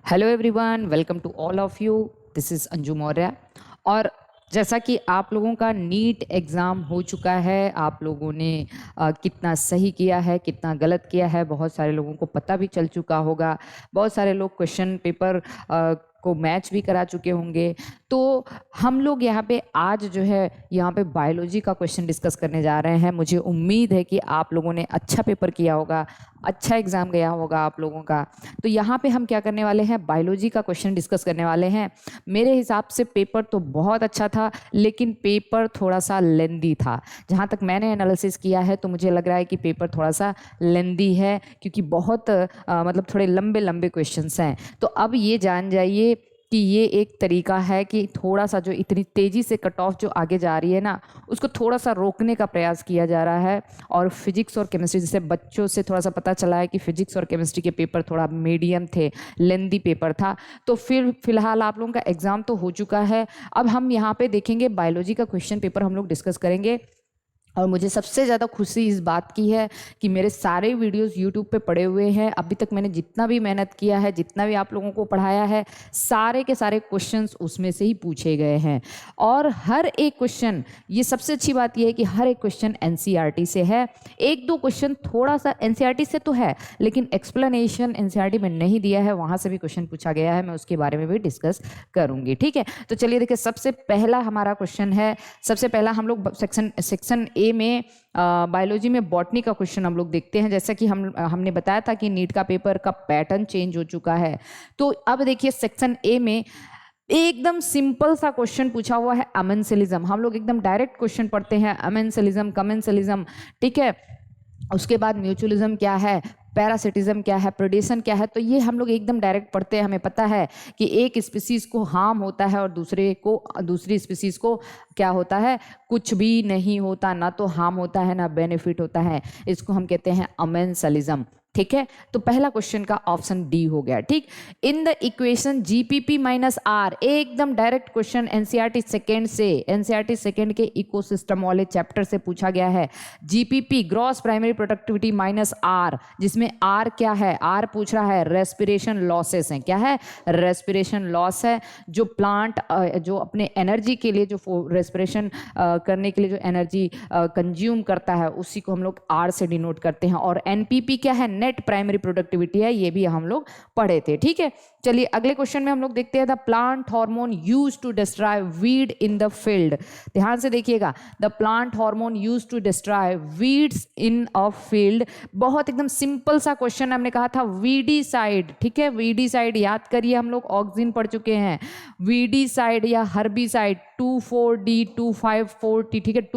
Hello everyone, welcome to all of you. This is Anju Maurya. और जैसा कि आप लोगों का नीट एग्ज़ाम हो चुका है, आप लोगों ने कितना सही किया है, कितना गलत किया है, बहुत सारे लोगों को पता भी चल चुका होगा। बहुत सारे लोग क्वेश्चन पेपर को मैच भी करा चुके होंगे। तो हम लोग यहाँ पे आज जो है यहाँ पे बायोलॉजी का क्वेश्चन डिस्कस करने जा रहे हैं। मुझे उम्मीद है कि आप लोगों ने अच्छा पेपर किया होगा, अच्छा एग्ज़ाम गया होगा आप लोगों का। तो यहाँ पे हम क्या करने वाले हैं, बायोलॉजी का क्वेश्चन डिस्कस करने वाले हैं। मेरे हिसाब से पेपर तो बहुत अच्छा था, लेकिन पेपर थोड़ा सा लेंदी था। जहाँ तक मैंने एनालिसिस किया है तो मुझे लग रहा है कि पेपर थोड़ा सा लेंदी है, क्योंकि बहुत मतलब थोड़े लंबे लंबे क्वेश्चंस हैं। तो अब ये जान जाइए कि ये एक तरीका है कि थोड़ा सा जो इतनी तेज़ी से कट ऑफ जो आगे जा रही है ना, उसको थोड़ा सा रोकने का प्रयास किया जा रहा है। और फिजिक्स और केमिस्ट्री, जैसे बच्चों से थोड़ा सा पता चला है कि फिजिक्स और केमिस्ट्री के पेपर थोड़ा मीडियम थे, लेंदी पेपर था। तो फिर फिलहाल आप लोगों का एग्ज़ाम तो हो चुका है। अब हम यहाँ पे देखेंगे बायोलॉजी का क्वेश्चन पेपर हम लोग डिस्कस करेंगे। और मुझे सबसे ज़्यादा खुशी इस बात की है कि मेरे सारे वीडियोस यूट्यूब पे पड़े हुए हैं। अभी तक मैंने जितना भी मेहनत किया है, जितना भी आप लोगों को पढ़ाया है, सारे के सारे क्वेश्चंस उसमें से ही पूछे गए हैं। और हर एक क्वेश्चन, ये सबसे अच्छी बात यह है कि हर एक क्वेश्चन एनसीईआरटी से है। एक दो क्वेश्चन थोड़ा सा एनसीईआरटी से तो है, लेकिन एक्सप्लेनेशन एनसीईआरटी में नहीं दिया है, वहाँ से भी क्वेश्चन पूछा गया है। मैं उसके बारे में भी डिस्कस करूँगी, ठीक है। तो चलिए देखिए, सबसे पहला हमारा क्वेश्चन है। सबसे पहला हम लोग सेक्शन ए में बायोलॉजी में बॉटनी का क्वेश्चन हम लोग देखते हैं। जैसा कि हमने बताया था कि नीट का पेपर का पैटर्न चेंज हो चुका है। तो अब देखिए सेक्शन ए में एकदम सिंपल सा क्वेश्चन पूछा हुआ है, अमेंसेलिज्म। हम लोग एकदम डायरेक्ट क्वेश्चन पढ़ते हैं, अमेंसेलिज्म, कमेंसेलिज्म, ठीक है। उसके बाद म्यूचुअलिज्म क्या है, पैरासिटिज्म क्या है, प्रेडेशन क्या है। तो ये हम लोग एकदम डायरेक्ट पढ़ते हैं। हमें पता है कि एक स्पीसीज को हार्म होता है और दूसरी स्पीसीज को क्या होता है, कुछ भी नहीं होता, ना तो हार्म होता है ना बेनिफिट होता है। इसको हम कहते हैं अमेंसलिज्म, ठीक है। तो पहला क्वेश्चन का ऑप्शन डी हो गया, ठीक। In the equation GPP minus R, एकदम डायरेक्ट क्वेश्चन एनसीईआरटी सेकेंड से, एनसीईआरटी सेकेंड के इकोसिस्टम वाले चैप्टर से पूछा गया है। GPP gross primary productivity minus R, जिसमें आर क्या है, आर पूछ रहा है रेस्पिरेशन लॉसेस हैं। क्या है, रेस्पिरेशन लॉस है। जो प्लांट जो अपने एनर्जी के लिए, जो रेस्पिरेशन करने के लिए जो एनर्जी कंज्यूम करता है, उसी को हम लोग आर से डिनोट करते हैं। और एनपीपी क्या है, नेट प्राइमरी प्रोडक्टिविटी है, ये भी हम लोग पढ़े थे, ठीक है। चलिए अगले क्वेश्चन में हम लोग देखते हैं, the plant hormone used to destroy weed in the field. ध्यान से देखिएगा, the plant hormone used to destroy weeds in a field. बहुत एकदम सिंपल सा क्वेश्चन, हमने कहा था वीडीसाइड, ठीक है। वीडीसाइड याद करिए, हम लोग ऑक्सिन पढ़ चुके हैं। वीडीसाइड या हर्बिसाइड, 24D 254T, ठीक है।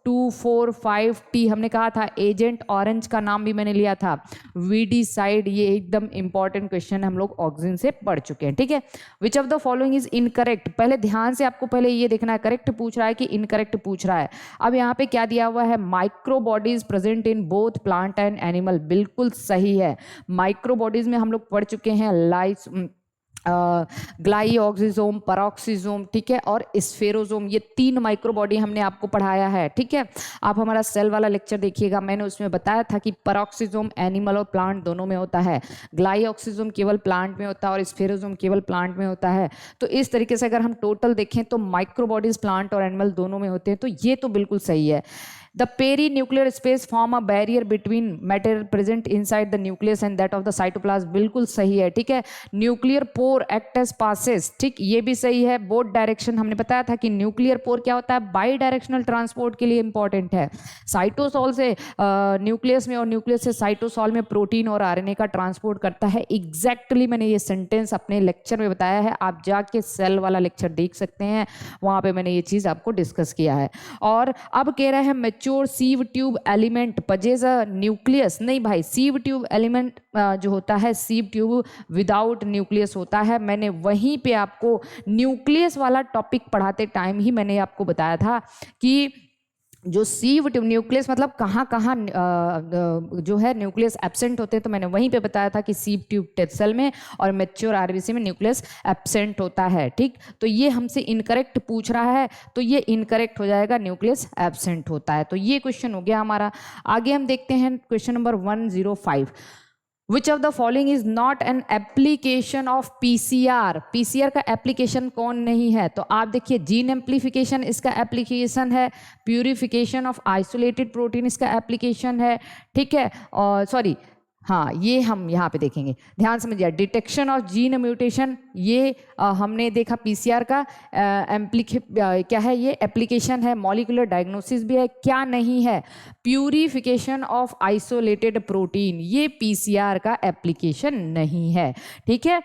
245T हमने कहा था। एजेंट ऑरेंज का नाम भी मैंने लिया था, वीडीसाइड। ये एकदम इंपॉर्टेंट क्वेश्चन हम लोग ऑक्सिन से पढ़ चुके हैं, ठीक है। विच of the following is incorrect, पहले ध्यान से आपको पहले ये देखना है, करेक्ट पूछ रहा है कि इनकरेक्ट पूछ रहा है। अब यहाँ पे क्या दिया हुआ है, micro bodies present in both plant and animal, बिल्कुल सही है। माइक्रो बॉडीज में हम लोग पढ़ चुके हैं ग्लाइऑक्सिजोम, पैरोक्सिजोम, ठीक है, और स्फेरोजोम। ये 3 माइक्रो बॉडी हमने आपको पढ़ाया है, ठीक है। आप हमारा सेल वाला लेक्चर देखिएगा, मैंने उसमें बताया था कि पैरोक्सिजोम एनिमल और प्लांट दोनों में होता है, ग्लाइऑक्सिजोम केवल प्लांट में होता है और स्फेरोजोम केवल प्लांट में होता है। तो इस तरीके से अगर हम टोटल देखें तो माइक्रो बॉडीज प्लांट और एनिमल दोनों में होते हैं। तो ये तो बिल्कुल सही है। The perinuclear space form a barrier between matter present inside the nucleus and that of the cytoplasm, बिल्कुल सही है, ठीक है। Nuclear pore act as passes, ठीक, ये भी सही है। बोथ डायरेक्शन, हमने बताया था कि न्यूक्लियर पोर क्या होता है, बाई डायरेक्शनल ट्रांसपोर्ट के लिए इंपॉर्टेंट है। साइटोसॉल से न्यूक्लियस में और न्यूक्लियस से साइटोसॉल में प्रोटीन और आरएनए का ट्रांसपोर्ट करता है। एग्जैक्टली मैंने ये सेंटेंस अपने लेक्चर में बताया है, आप जाके सेल वाला लेक्चर देख सकते हैं, वहाँ पे मैंने ये चीज़ आपको डिस्कस किया है। और अब कह रहे हैं sieve tube element पजेज a nucleus, नहीं भाई, सीव ट्यूब एलिमेंट जो होता है, सीव ट्यूब विदाउट न्यूक्लियस होता है। मैंने वहीं पे आपको न्यूक्लियस वाला टॉपिक पढ़ाते टाइम ही मैंने आपको बताया था कि जो सीव ट्यूब, न्यूक्लियस मतलब कहाँ कहाँ जो है न्यूक्लियस एब्सेंट होते हैं। तो मैंने वहीं पे बताया था कि सीव ट्यूब सेल में और मैच्योर आरबीसी में न्यूक्लियस एब्सेंट होता है, ठीक। तो ये हमसे इनकरेक्ट पूछ रहा है, तो ये इनकरेक्ट हो जाएगा, न्यूक्लियस एब्सेंट होता है। तो ये क्वेश्चन हो गया हमारा। आगे हम देखते हैं question number 105। Which of the following is not an application of PCR. PCR का एप्लीकेशन कौन नहीं है? तो आप देखिए, जीन एम्प्लीफिकेशन इसका एप्लीकेशन है, प्यूरिफिकेशन ऑफ आइसोलेटेड प्रोटीन इसका एप्लीकेशन है, ठीक है। और सॉरी, हाँ, ये हम यहाँ पे देखेंगे, ध्यान समझिए। डिटेक्शन ऑफ जीन म्यूटेशन, ये हमने देखा पीसीआर का क्या है, ये एप्लीकेशन है। मॉलिक्यूलर डायग्नोसिस भी है, क्या नहीं है? प्यूरिफिकेशन ऑफ आइसोलेटेड प्रोटीन, ये पीसीआर का एप्लीकेशन नहीं है, ठीक है।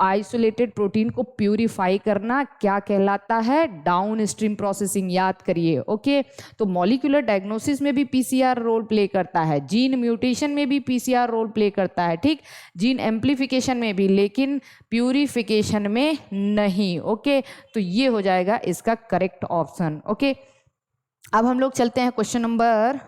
आइसोलेटेड प्रोटीन को प्यूरिफाई करना क्या कहलाता है? डाउन स्ट्रीम प्रोसेसिंग, याद करिए, ओके। तो मॉलिक्यूलर डायग्नोसिस में भी पीसीआर रोल प्ले करता है, जीन म्यूटेशन में भी पीसीआर रोल प्ले करता है, ठीक, जीन एम्प्लीफिकेशन में भी, लेकिन प्यूरिफिकेशन में नहीं, ओके। तो ये हो जाएगा इसका करेक्ट ऑप्शन, ओके। अब हम लोग चलते हैं क्वेश्चन नंबर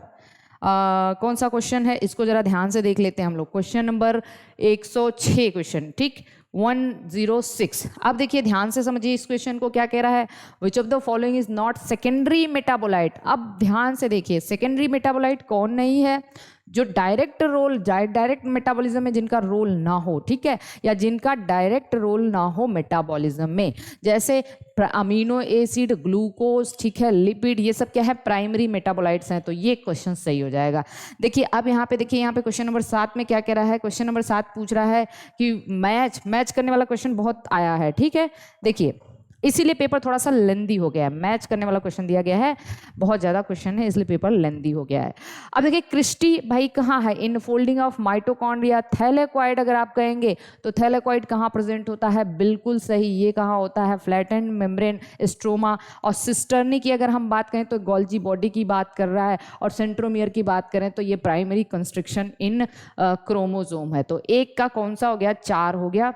कौन सा क्वेश्चन है, इसको जरा ध्यान से देख लेते हैं हम लोग। क्वेश्चन नंबर 106 क्वेश्चन, ठीक, 106। अब देखिए ध्यान से समझिए इस क्वेश्चन को, क्या कह रहा है? विच of the following is not secondary metabolite. अब ध्यान से देखिए, सेकेंडरी मेटाबोलाइट कौन नहीं है? जो डायरेक्ट मेटाबॉलिज्म में जिनका रोल ना हो, ठीक है, या जिनका डायरेक्ट रोल ना हो मेटाबॉलिज्म में, जैसे अमीनो एसिड, ग्लूकोज, ठीक है, लिपिड, ये सब क्या है? प्राइमरी मेटाबोलाइट्स हैं। तो ये क्वेश्चन सही हो जाएगा। देखिए अब यहाँ पे देखिए, यहाँ पे क्वेश्चन नंबर 7 में क्या कह रहा है? क्वेश्चन नंबर 7 पूछ रहा है कि मैच करने वाला क्वेश्चन बहुत आया है, ठीक है। देखिए इसीलिए पेपर थोड़ा सा लेंदी हो गया है, मैच करने वाला क्वेश्चन दिया गया है, बहुत ज़्यादा क्वेश्चन है, इसलिए पेपर लेंदी हो गया है। अब देखिए क्रिस्टी भाई कहाँ है? In folding of mitochondria, thylakoid अगर आप कहेंगे तो थैलेक्वाइड कहाँ प्रेजेंट होता है? बिल्कुल सही, ये कहाँ होता है? Flattened membrane stroma. और सिस्टर्नी की अगर हम बात करें तो गोल्जी बॉडी की बात कर रहा है, और सेंट्रोमियर की बात करें तो ये प्राइमरी कंस्ट्रक्शन इन क्रोमोजोम है। तो एक का कौन सा हो गया? 4 हो गया,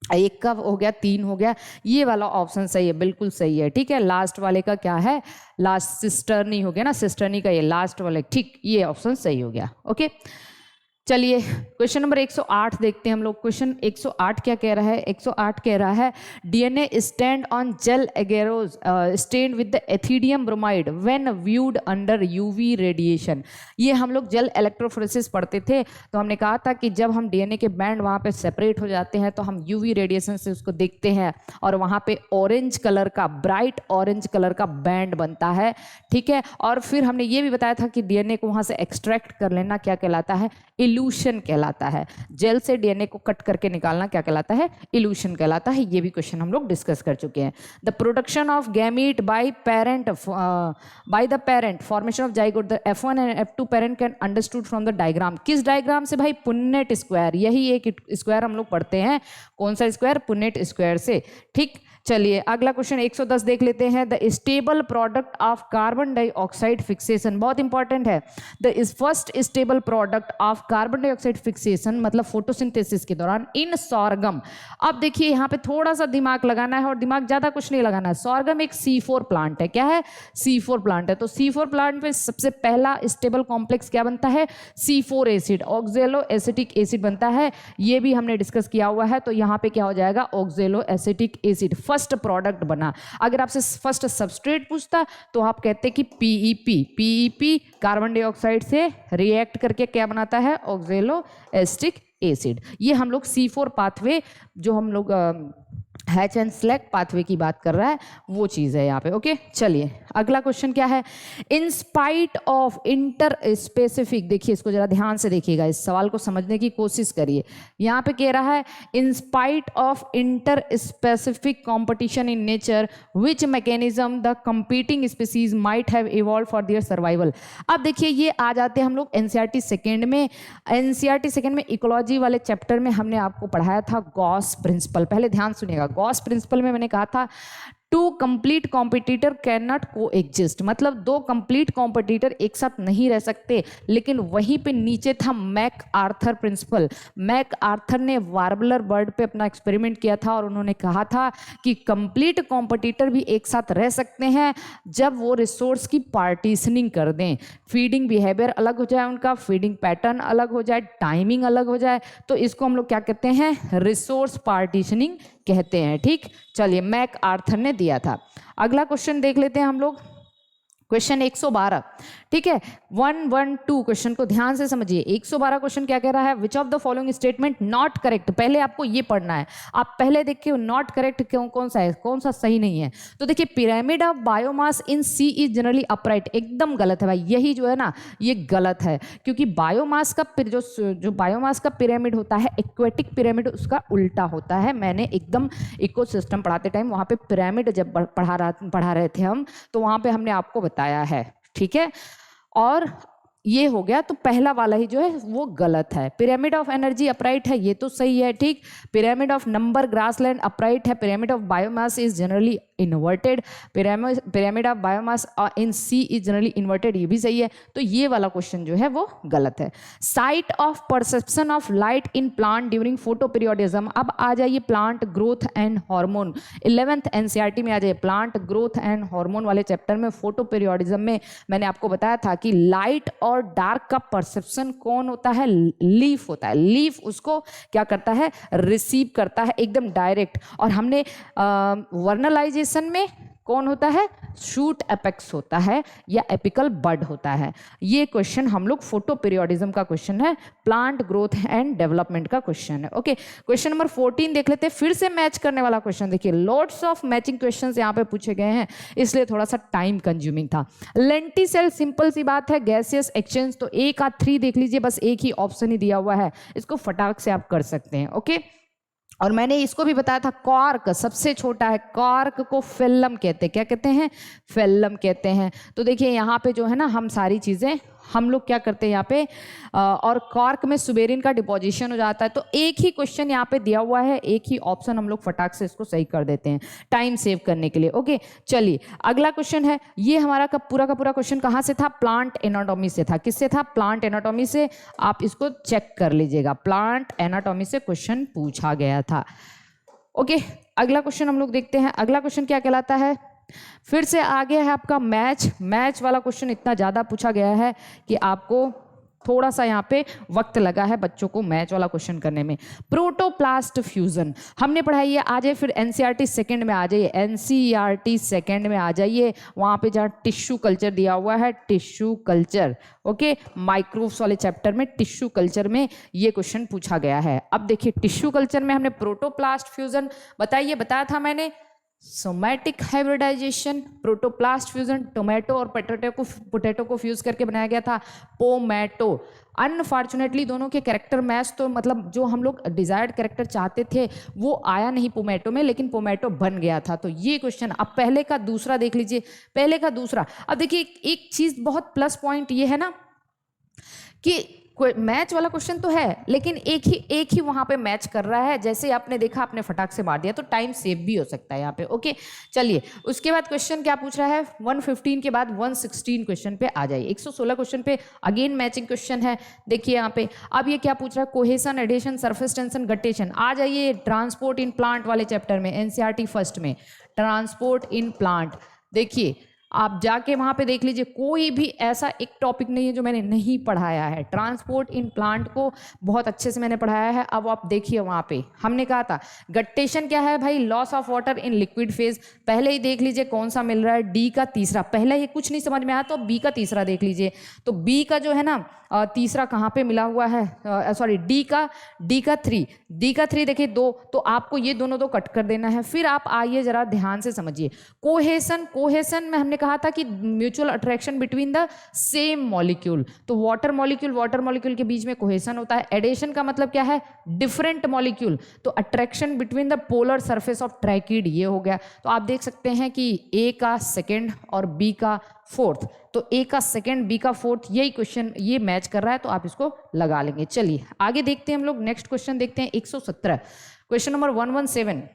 एक का हो गया 3 हो गया, ये वाला ऑप्शन सही है, बिल्कुल सही है, ठीक है। लास्ट वाले का क्या है? लास्ट सिस्टर्नी हो गया ना, सिस्टर्नी का ये लास्ट वाले, ठीक, ये ऑप्शन सही हो गया, ओके। चलिए क्वेश्चन नंबर 108 देखते हैं हम लोग। क्वेश्चन 108 क्या कह रहा है? 108 कह रहा है DNA stand on gel agarose stained with the ethidium bromide when viewed under UV radiation. ये हम लोग जेल इलेक्ट्रोफोरेसिस पढ़ते थे, तो हमने कहा था कि जब हम डीएनए के बैंड वहाँ पे सेपरेट हो जाते हैं तो हम यूवी रेडिएशन से उसको देखते हैं, और वहाँ पे ऑरेंज कलर का, ब्राइट ऑरेंज कलर का बैंड बनता है, ठीक है। और फिर हमने ये भी बताया था कि डीएनए को वहाँ से एक्सट्रैक्ट कर लेना क्या कहलाता है? इल्यूशन कहलाता है। जेल से डीएनए को कट करके निकालना क्या कहलाता है? इल्यूशन कहलाता है। ये भी क्वेश्चन हम लोग डिस्कस कर चुके हैं। The production of gamete by the parent, formation of zygote, the F1 and F2 parent can understood from the diagram. किस डायग्राम से भाई? पुन्नेट स्क्वायर, यही एक स्क्वायर हम लोग पढ़ते हैं। कौन सा स्क्वायर? पुन्नेट स्क्वायर से, ठीक। चलिए अगला क्वेश्चन 110 देख लेते हैं। The stable product of carbon dioxide fixation, बहुत इंपॉर्टेंट है। The first stable product of carbon dioxide fixation मतलब फोटोसिंथेसिस के दौरान इन सॉर्गम। अब देखिए यहाँ पे थोड़ा सा दिमाग लगाना है, और दिमाग ज्यादा कुछ नहीं लगाना है। सॉर्गम एक C4 प्लांट है, क्या है? C4 प्लांट है। तो C4 प्लांट में सबसे पहला स्टेबल कॉम्प्लेक्स क्या बनता है? C4 एसिड, ऑक्जेलो एसिटिक एसिड बनता है। ये भी हमने डिस्कस किया हुआ है। तो यहाँ पे क्या हो जाएगा? ऑक्जेलो एसिटिक एसिड फर्स्ट प्रोडक्ट बना। अगर आपसे फर्स्ट सबस्ट्रेट पूछता तो आप कहते कि पीईपी कार्बन डाइऑक्साइड से रिएक्ट करके क्या बनाता है? ऑक्जेलो एसिटिक एसिड। ये हम लोग C4 पाथवे, जो हम लोग हैच एंड स्लैक पाथवे की बात कर रहा है, वो चीज़ है यहाँ पे, ओके। चलिए अगला क्वेश्चन क्या है? In spite of inter specific, देखिए इसको जरा ध्यान से देखिएगा, इस सवाल को समझने की कोशिश करिए। यहाँ पे कह रहा है in spite of inter specific competition in nature which mechanism the competing species might have evolve for their survival. अब देखिए ये आ जाते हैं हम लोग एनसीईआरटी सेकेंड में। एनसीईआरटी सेकेंड में इकोलॉजी वाले चैप्टर में हमने आपको पढ़ाया था गॉस प्रिंसिपल। पहले ध्यान सुनिएगा, गॉस प्रिंसिपल में मैंने कहा था two complete competitor can not coexist, मतलब दो कंप्लीट कॉम्पिटिटर एक साथ नहीं रह सकते। लेकिन वहीं पे नीचे था MacArthur principle. MacArthur ने वार्बलर बर्ड पे अपना एक्सपेरिमेंट किया था, और उन्होंने कहा था कि कंप्लीट कॉम्पिटिटर भी एक साथ रह सकते हैं जब वो रिसोर्स की पार्टीशनिंग कर दें। फीडिंग बिहेवियर अलग हो जाए, उनका फीडिंग पैटर्न अलग हो जाए, टाइमिंग अलग हो जाए, तो इसको हम लोग क्या कहते हैं? रिसोर्स पार्टीशनिंग कहते हैं, ठीक। चलिए मैक आर्थर ने दिया था। अगला क्वेश्चन देख लेते हैं हम लोग। क्वेश्चन 112, ठीक है। 112 क्वेश्चन को ध्यान से समझिए। 112 क्वेश्चन क्या कह रहा है, विच of the following statement not correct. पहले आपको ये पढ़ना है, आप पहले देखिए नॉट करेक्ट कौन सा है, कौन सा सही नहीं है। तो देखिए pyramid of biomass in sea is generally upright, एकदम गलत है भाई, यही जो है ना ये गलत है, क्योंकि बायोमास का जो बायोमास का पिरामिड होता है, एक्वेटिक पिरामिड, उसका उल्टा होता है। मैंने एकदम इकोसिस्टम पढ़ाते टाइम वहां पे पिरामिड जब पढ़ा रहे थे हम, तो वहां पे हमने आपको बताया है, ठीक है। और ये हो गया, तो पहला वाला ही जो है वो गलत है। पिरामिड ऑफ एनर्जी अपराइट है, ये तो सही है, ठीक। Pyramid of number grassland upright है। Pyramid of biomass is generally inverted. Pyramid of biomass in sea is generally inverted, ये भी सही है। तो ये वाला क्वेश्चन जो है वो गलत है। Site of perception of light in plant during photo periodism. अब आ जाइए plant growth and hormone, 11th NCERT में आ जाइए। प्लांट ग्रोथ एंड हार्मोन वाले चैप्टर में फोटो पीरियोडिज्म में मैंने आपको बताया था कि लाइट और डार्क का परसेप्शन कौन होता है, लीफ होता है। लीफ उसको क्या करता है, रिसीव करता है एकदम डायरेक्ट। और हमने वर्नलाइजेशन में कौन होता है, शूट एपेक्स होता है या एपिकल बड होता है। ये क्वेश्चन हम लोग फोटो पीरियोडिज्म का क्वेश्चन है, प्लांट ग्रोथ एंड डेवलपमेंट का क्वेश्चन है। ओके, क्वेश्चन नंबर 14 देख लेते हैं, फिर से मैच करने वाला क्वेश्चन। देखिए लॉट्स ऑफ मैचिंग क्वेश्चंस यहाँ पे पूछे गए हैं, इसलिए थोड़ा सा टाइम कंज्यूमिंग था। लेंटिसेल, सिंपल सी बात है, गैसियस एक्सचेंज, तो एक का 3 देख लीजिए, बस एक ही ऑप्शन ही दिया हुआ है, इसको फटाक से आप कर सकते हैं। ओके, और मैंने इसको भी बताया था, कॉर्क सबसे छोटा है, कॉर्क को फेल्लम कहते हैं। क्या कहते हैं, फेल्लम कहते हैं। तो देखिए यहाँ पे जो है ना, हम सारी चीज़ें हम लोग क्या करते हैं यहाँ पे, और कॉर्क में सुबेरिन का डिपोजिशन हो जाता है। तो एक ही क्वेश्चन यहाँ पे दिया हुआ है, एक ही ऑप्शन, हम लोग फटाक से इसको सही कर देते हैं टाइम सेव करने के लिए। ओके, चलिए अगला क्वेश्चन है, ये हमारा का पूरा क्वेश्चन कहाँ से था, प्लांट एनाटॉमी से था। किससे था, प्लांट एनाटॉमी से। आप इसको चेक कर लीजिएगा, प्लांट एनाटॉमी से क्वेश्चन पूछा गया था। ओके, अगला क्वेश्चन हम लोग देखते हैं। अगला क्वेश्चन क्या कहलाता है, फिर से आगे है आपका मैच वाला क्वेश्चन। इतना ज़्यादा पूछा गया है कि आपको थोड़ा सा यहाँ पे वक्त लगा है बच्चों को मैच वाला क्वेश्चन करने में। प्रोटोप्लास्ट फ्यूजन हमने पढ़ाई है, आ जाइए फिर एनसीईआरटी सेकंड में आ जाइए, एनसीईआरटी सेकंड में आ जाइए, वहाँ पे जहाँ टिश्यू कल्चर दिया हुआ है, टिश्यू कल्चर। ओके, माइक्रोब्स वाले चैप्टर में टिश्यू कल्चर में ये क्वेश्चन पूछा गया है। अब देखिए टिश्यू कल्चर में हमने प्रोटोप्लास्ट फ्यूजन बताया था मैंने, somatic hybridisation, protoplast fusion, tomato और पोटैटो को फ्यूज करके बनाया गया था पोमैटो। अनफॉर्चुनेटली दोनों के कैरेक्टर मैच, तो मतलब जो हम लोग डिजायर्ड कैरेक्टर चाहते थे वो आया नहीं पोमैटो में, लेकिन पोमैटो बन गया था। तो ये क्वेश्चन, अब पहले का दूसरा देख लीजिए, पहले का दूसरा। अब देखिए एक चीज बहुत प्लस पॉइंट ये है ना कि मैच वाला क्वेश्चन तो है, लेकिन एक ही वहां पे मैच कर रहा है। जैसे आपने देखा, आपने फटाक से मार दिया, तो टाइम सेव भी हो सकता है यहाँ पे। ओके, चलिए उसके बाद क्वेश्चन क्या पूछ रहा है, 115 के बाद 116 क्वेश्चन पे आ जाइए। 116 क्वेश्चन पे अगेन मैचिंग क्वेश्चन है। देखिए यहाँ पे अब ये क्या पूछ रहा है, cohesion, adhesion, surface tension, guttation. आ जाइए ट्रांसपोर्ट इन प्लांट वाले चैप्टर में, एनसीईआरटी फर्स्ट में ट्रांसपोर्ट इन प्लांट। देखिए आप जाके वहां पे देख लीजिए, कोई भी ऐसा एक टॉपिक नहीं है जो मैंने नहीं पढ़ाया है। ट्रांसपोर्ट इन प्लांट को बहुत अच्छे से मैंने पढ़ाया है। अब आप देखिए वहां पे हमने कहा था गट्टेशन क्या है भाई, loss of water in liquid phase. पहले ही देख लीजिए कौन सा मिल रहा है, डी का तीसरा। पहले ही कुछ नहीं समझ में आया तो बी का तीसरा देख लीजिए। तो बी का जो है ना तीसरा कहाँ पे मिला हुआ है, सॉरी डी का 3 देखिए 2, तो आपको ये दोनों दो कट कर देना है। फिर आप आइए जरा ध्यान से समझिए, कोहेसन में हमने कहा था कि mutual attraction between the same molecule. तो वाटर मॉलिक्यूल के बीच में कोहेसन होता है। एडेशन का मतलब क्या है, डिफरेंट मॉलिक्यूल, तो attraction between the polar surface of tracheid, ये हो गया। तो आप देख सकते हैं कि ए का सेकेंड और बी का फोर्थ, तो ए का सेकेंड बी का फोर्थ, यही क्वेश्चन ये मैच कर रहा है, तो आप इसको लगा लेंगे। चलिए आगे देखते हैं हम लोग, नेक्स्ट क्वेश्चन देखते हैं 117, क्वेश्चन नंबर 117।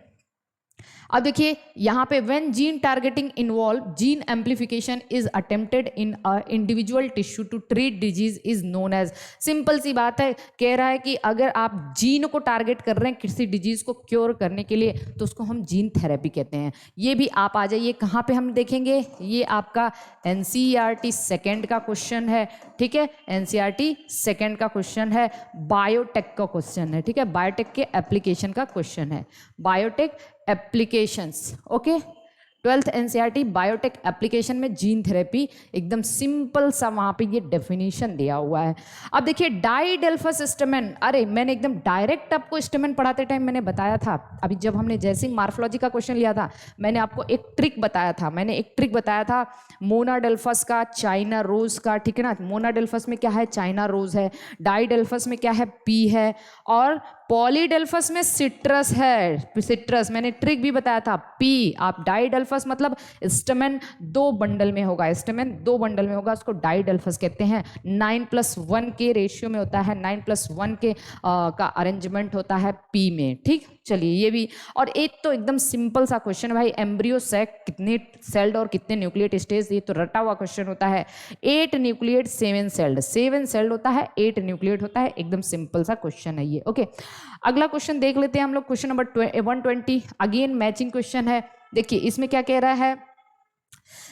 अब देखिए यहाँ पे when gene targeting involve gene amplification is attempted in individual tissue to treat disease is known as. Simple सी बात है, कह रहा है कि अगर आप जीन को टारगेट कर रहे हैं किसी डिजीज को क्योर करने के लिए, तो उसको हम जीन थेरेपी कहते हैं। ये भी आप आ जाइए, कहाँ पे हम देखेंगे, ये आपका एनसीईआरटी सेकेंड का क्वेश्चन है, ठीक है। एनसीईआरटी सेकेंड का क्वेश्चन है, बायोटेक का क्वेश्चन है, ठीक है। बायोटेक के एप्लीकेशन का क्वेश्चन है, biotech applications. Okay, 12th NCERT biotech application में जीन थेरेपी, एकदम सिंपल सा वहाँ पे ये डेफिनेशन दिया हुआ है। अब देखिए डाइडेल्फस स्टेमेन, अरे मैंने एकदम डायरेक्ट आपको स्टेमेन पढ़ाते टाइम मैंने बताया था, अभी जब हमने जैसे ही मार्फोलॉजी का क्वेश्चन लिया था मैंने आपको एक ट्रिक बताया था, मोनाडेल्फस का, चाइना रोज का, ठीक है ना। मोनाडेल्फस में क्या है, चाइना रोज है, डाइडेल्फस में क्या है, पी है, और पॉलीडेल्फस में सिट्रस है, सिट्रस मैंने ट्रिक भी बताया था, पी। आप डाइडेल्फस मतलब स्टेमेन 2 बंडल में होगा, स्टेमेन 2 बंडल में होगा, उसको डाइडेल्फस कहते हैं। 9+1 के रेशियो में होता है, 9+1 के का अरेंजमेंट होता है पी में, ठीक। चलिए ये भी, और एक तो एकदम सिंपल सा क्वेश्चन भाई, एम्ब्रियो सैक कितने सेल्ड और कितने न्यूक्लिएट स्टेज, ये तो रटा हुआ क्वेश्चन होता है। 8 न्यूक्लिएट 7 सेल्ड, 7 सेल्ड होता है, 8 न्यूक्लिएट होता है, एकदम सिंपल सा क्वेश्चन है ये, ओके। अगला क्वेश्चन देख लेते हैं हम लोग, question number 120, again matching question है। देखिए इसमें क्या कह रहा है,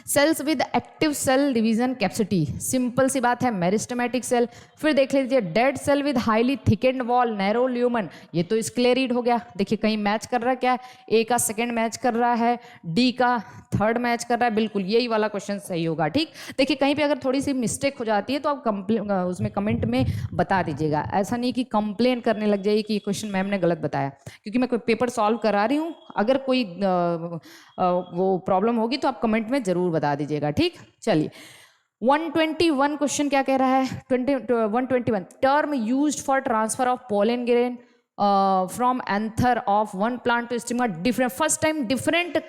cells with active cell division capacity, simple सी बात है, मेरिस्टेमेटिक सेल। फिर देख लीजिए dead cell with highly thickened wall, narrow lumen, ये तो स्क्लेरिड हो गया। देखिए कहीं मैच कर रहा है क्या, ए का सेकंड मैच कर रहा है, डी का थर्ड मैच कर रहा है, बिल्कुल यही वाला क्वेश्चन सही होगा, ठीक। देखिए कहीं पे अगर थोड़ी सी मिस्टेक हो जाती है तो आप उसमें कमेंट में बता दीजिएगा, ऐसा नहीं कि कंप्लेन करने लग जाइए कि ये क्वेश्चन मैम ने गलत बताया, क्योंकि मैं कोई पेपर सॉल्व करा रही हूँ। अगर कोई वो प्रॉब्लम होगी तो आप कमेंट में जरूर बता दीजिएगा, ठीक। चलिए 121 क्वेश्चन क्या कह रहा है, 121 term used for transfer of pollen grain from anther of one plant to stigma different, first time different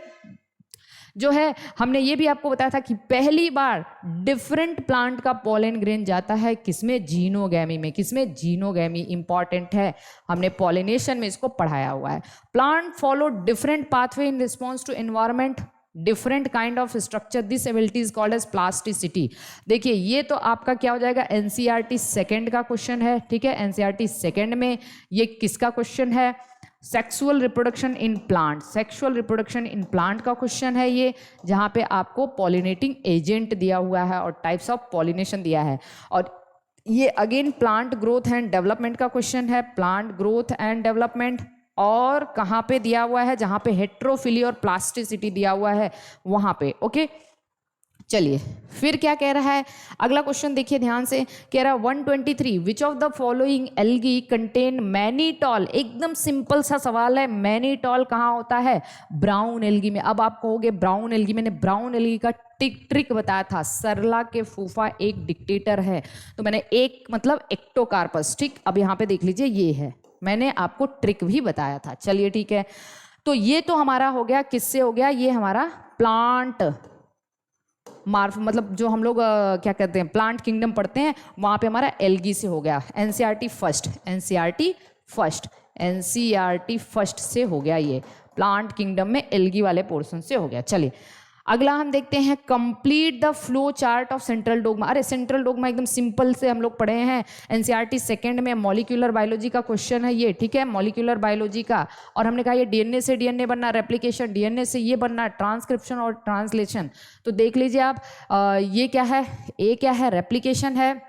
जो है, हमने ये भी आपको बताया था कि पहली बार डिफरेंट प्लांट का पोलन ग्रेन जाता है किसमें, जीनोगैमी में। किसमें, जीनोगैमी, इंपॉर्टेंट है, हमने पॉलिनेशन में इसको पढ़ाया हुआ है। Plant follow different pathway in response to environment, different kind of structure, this ability is called as plasticity. देखिए ये तो आपका क्या हो जाएगा, एनसीईआरटी सेकंड का क्वेश्चन है, ठीक है। एनसीईआरटी सेकंड में ये किसका क्वेश्चन है, sexual reproduction in plant, sexual reproduction in plant का क्वेश्चन है ये, जहां पे आपको पॉलिनेटिंग एजेंट दिया हुआ है और टाइप्स ऑफ पॉलिनेशन दिया है। और ये again plant growth and development का क्वेश्चन है, प्लांट ग्रोथ एंड डेवलपमेंट, और कहाँ पे दिया हुआ है, जहां पे हेट्रोफिली और प्लास्टिसिटी दिया हुआ है वहां पे, ओके। चलिए फिर क्या कह रहा है, अगला क्वेश्चन देखिए ध्यान से, कह रहा है 123 विच of the following algae contain mannitol, एकदम सिंपल सा सवाल है, मैनीटॉल कहाँ होता है, ब्राउन एल्गी में। अब आप कहोगे ब्राउन एल्गी, मैंने ब्राउन एल्गी का ट्रिक बताया था, सरला के फूफा एक डिक्टेटर है, तो मैंने एक मतलब एक्टोकार्पस, ठीक। अब यहाँ पे देख लीजिए ये है, मैंने आपको ट्रिक भी बताया था। चलिए ठीक है, तो ये तो हमारा हो गया, किससे हो गया, ये हमारा प्लांट मतलब जो हम लोग क्या कहते हैं प्लांट किंगडम पढ़ते हैं वहां पे हमारा एल्गी से हो गया। एनसीईआरटी फर्स्ट से हो गया, ये प्लांट किंगडम में एल्गी वाले पोर्शन से हो गया। चलिए अगला हम देखते हैं, complete the flow chart of central dogma. अरे सेंट्रल डोग्मा एकदम सिंपल से हम लोग पढ़े हैं, एनसीईआरटी सेकंड में मॉलिक्यूलर बायोलॉजी का क्वेश्चन है ये, ठीक है, मॉलिक्यूलर बायोलॉजी का। और हमने कहा ये डीएनए से डीएनए बनना, रेप्लिकेशन डीएनए से ये बनना, ट्रांसक्रिप्शन और ट्रांसलेशन। तो देख लीजिए आप, ये क्या है, ए क्या है, रेप्लिकेशन है,